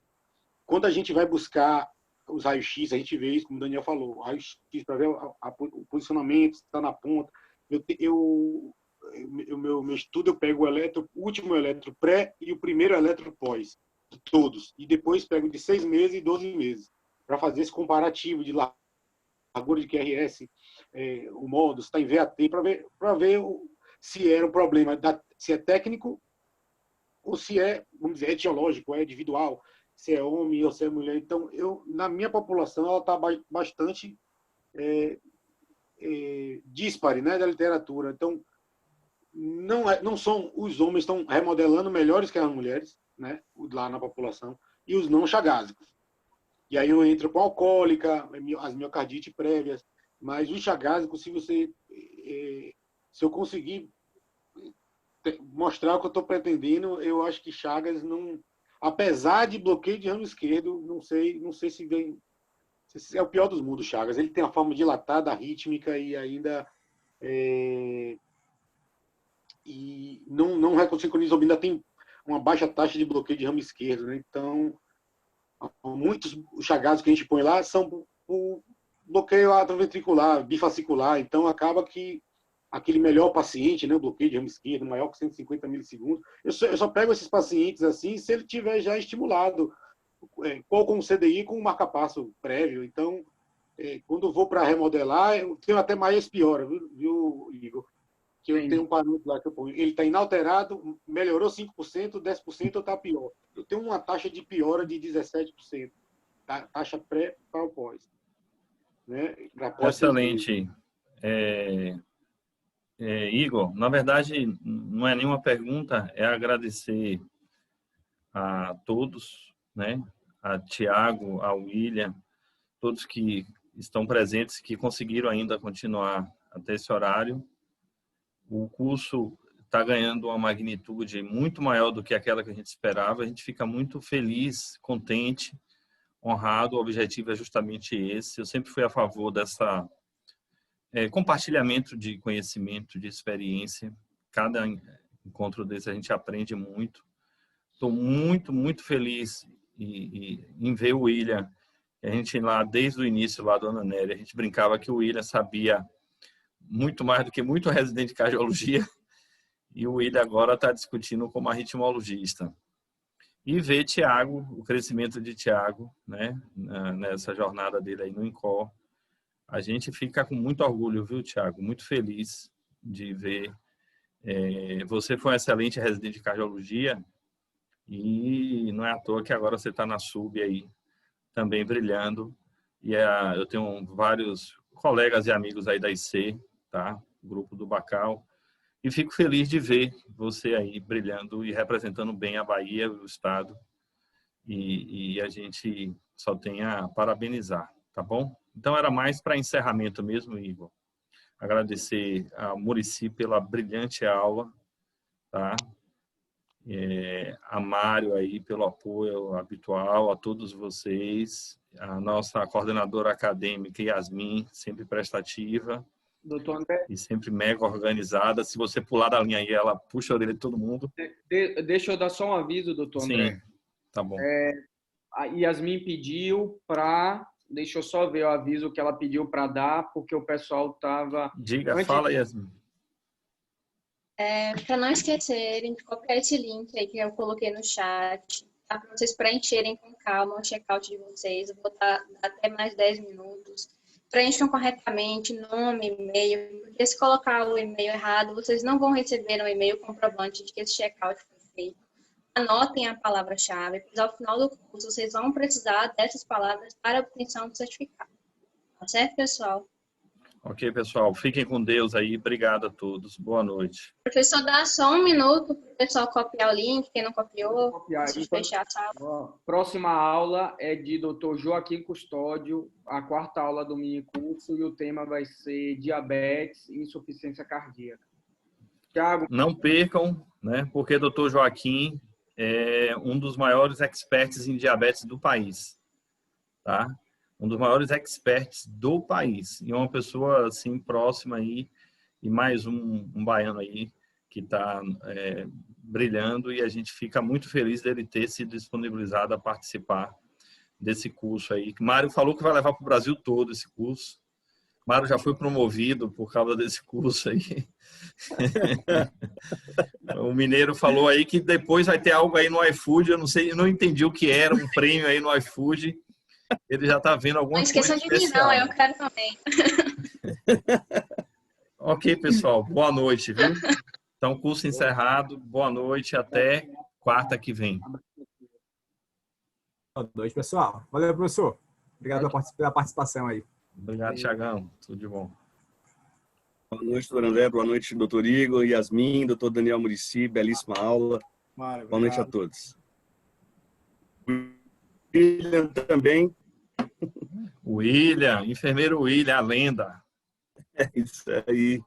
Speaker 5: Quando a gente vai buscar os raios-x, a gente vê isso, como o Daniel falou, raio-x para ver o posicionamento, se está na ponta. Meu estudo, eu pego o último eletro pré e o primeiro eletro pós, de todos, e depois pego de 6 meses e 12 meses, para fazer esse comparativo de largura de QRS, o modo, se está em VAT, para ver se era um problema, se é técnico ou se é, vamos dizer, etiológico, é individual, se é homem ou se é mulher. Então, na minha população, ela está bastante díspare, né, da literatura. Então, não são os homens estão remodelando melhores que as mulheres, né, lá na população, e os não chagásicos. E aí eu entro com alcoólica, as miocardite prévias, mas o chagásico, se eu conseguir mostrar o que eu estou pretendendo, eu acho que Chagas não, apesar de bloqueio de ramo esquerdo, não sei se vem, se é o pior dos mundos, Chagas. Ele tem uma forma dilatada, rítmica e ainda e não sincroniza, ainda tem uma baixa taxa de bloqueio de ramo esquerdo, né? Então, muitos chagados que a gente põe lá são o bloqueio atrioventricular, bifascicular, então acaba que aquele melhor paciente, né, o bloqueio de ramo esquerdo, maior que 150 milissegundos, eu só pego esses pacientes assim se ele tiver já estimulado, ou com CDI, com um marca-passo prévio. Então, quando eu vou para remodelar, eu tenho até mais piora, viu, Igor? Que eu tenho um parâmetro lá que eu ponho. Ele está inalterado, melhorou 5%, 10% ou está pior. Eu tenho uma taxa de piora de 17%. Taxa pré para o pós. Né?
Speaker 1: Excelente. Igor, na verdade, não é nenhuma pergunta, é agradecer a todos, né? A Tiago, a William, todos que estão presentes, que conseguiram ainda continuar até esse horário. O curso está ganhando uma magnitude muito maior do que aquela que a gente esperava. A gente fica muito feliz, contente, honrado. O objetivo é justamente esse. Eu sempre fui a favor dessa compartilhamento de conhecimento, de experiência. Cada encontro desse a gente aprende muito. Estou muito, muito feliz em ver o William. A gente lá, desde o início, lá do Ana Nery, a gente brincava que o William sabia muito mais do que muito residente de cardiologia, e o William agora está discutindo como arritmologista. E ver Tiago, o crescimento de Tiago, né, nessa jornada dele aí no INCOR. A gente fica com muito orgulho, viu, Tiago? Muito feliz de ver. Você foi um excelente residente de cardiologia e não é à toa que agora você está na SUB aí, também brilhando. E eu tenho vários colegas e amigos aí da IC, tá? Grupo do Bacal. E fico feliz de ver você aí brilhando e representando bem a Bahia, o Estado. E a gente só tem a parabenizar, tá bom? Então, era mais para encerramento mesmo, Igor. Agradecer a Muricy pela brilhante aula, tá? A Mário aí pelo apoio habitual, a todos vocês, a nossa coordenadora acadêmica, Yasmin, sempre prestativa.
Speaker 3: Doutor André,
Speaker 1: e sempre mega organizada. Se você pular da linha aí, ela puxa a orelha de todo mundo.
Speaker 3: deixa eu dar só um aviso, doutor André.
Speaker 1: Sim, tá bom.
Speaker 3: A Yasmin pediu para... Deixa eu só ver o aviso que ela pediu para dar, porque o pessoal estava...
Speaker 1: Diga, fala, Yasmin.
Speaker 7: Para não esquecerem de copiar esse link aí que eu coloquei no chat, tá? Para vocês preencherem com calma o check-out de vocês. Eu vou dar até mais 10 minutos. Preencham corretamente nome, e-mail, porque se colocar o e-mail errado, vocês não vão receber um e-mail comprovante de que esse check-out foi feito. Anotem a palavra-chave, pois ao final do curso vocês vão precisar dessas palavras para a obtenção do certificado. Tá certo, pessoal?
Speaker 1: Ok, pessoal. Fiquem com Deus aí. Obrigado a todos. Boa noite.
Speaker 7: Professor, dá só um minuto para o pessoal copiar o link, quem não copiou,
Speaker 3: Copiar.
Speaker 7: antes de fechar a sala.
Speaker 3: Próxima aula é de Dr. Joaquim Custódio, a 4ª aula do mini curso, e o tema vai ser diabetes e insuficiência cardíaca. Tiago.
Speaker 1: Não percam, né? Porque o Dr. Joaquim é um dos maiores experts em diabetes do país, tá? Um dos maiores experts do país. E uma pessoa, assim, próxima aí, e mais um baiano aí que está brilhando, e a gente fica muito feliz dele ter se disponibilizado a participar desse curso aí. Mário falou que vai levar para o Brasil todo esse curso. Mário já foi promovido por causa desse curso aí. O Mineiro falou aí que depois vai ter algo aí no iFood, eu não sei, eu não entendi o que era, um prêmio aí no iFood. Ele já está vendo alguma coisa especial.
Speaker 7: Não esqueçam de mim, não, eu quero também.
Speaker 1: Ok, pessoal, boa noite, viu? Então, curso encerrado, boa noite, até quarta que vem.
Speaker 6: Boa noite, pessoal. Valeu, professor. Obrigado pela participação aí.
Speaker 1: Obrigado, Thiagão. Tudo de bom.
Speaker 8: Boa noite, doutor André. Boa noite, doutor Igor, Yasmin, doutor Daniel Muricy. Belíssima aula.
Speaker 4: Mário,
Speaker 8: Boa noite a
Speaker 4: obrigado.
Speaker 8: todos. William também.
Speaker 1: William, enfermeiro William, a lenda.
Speaker 8: É isso aí.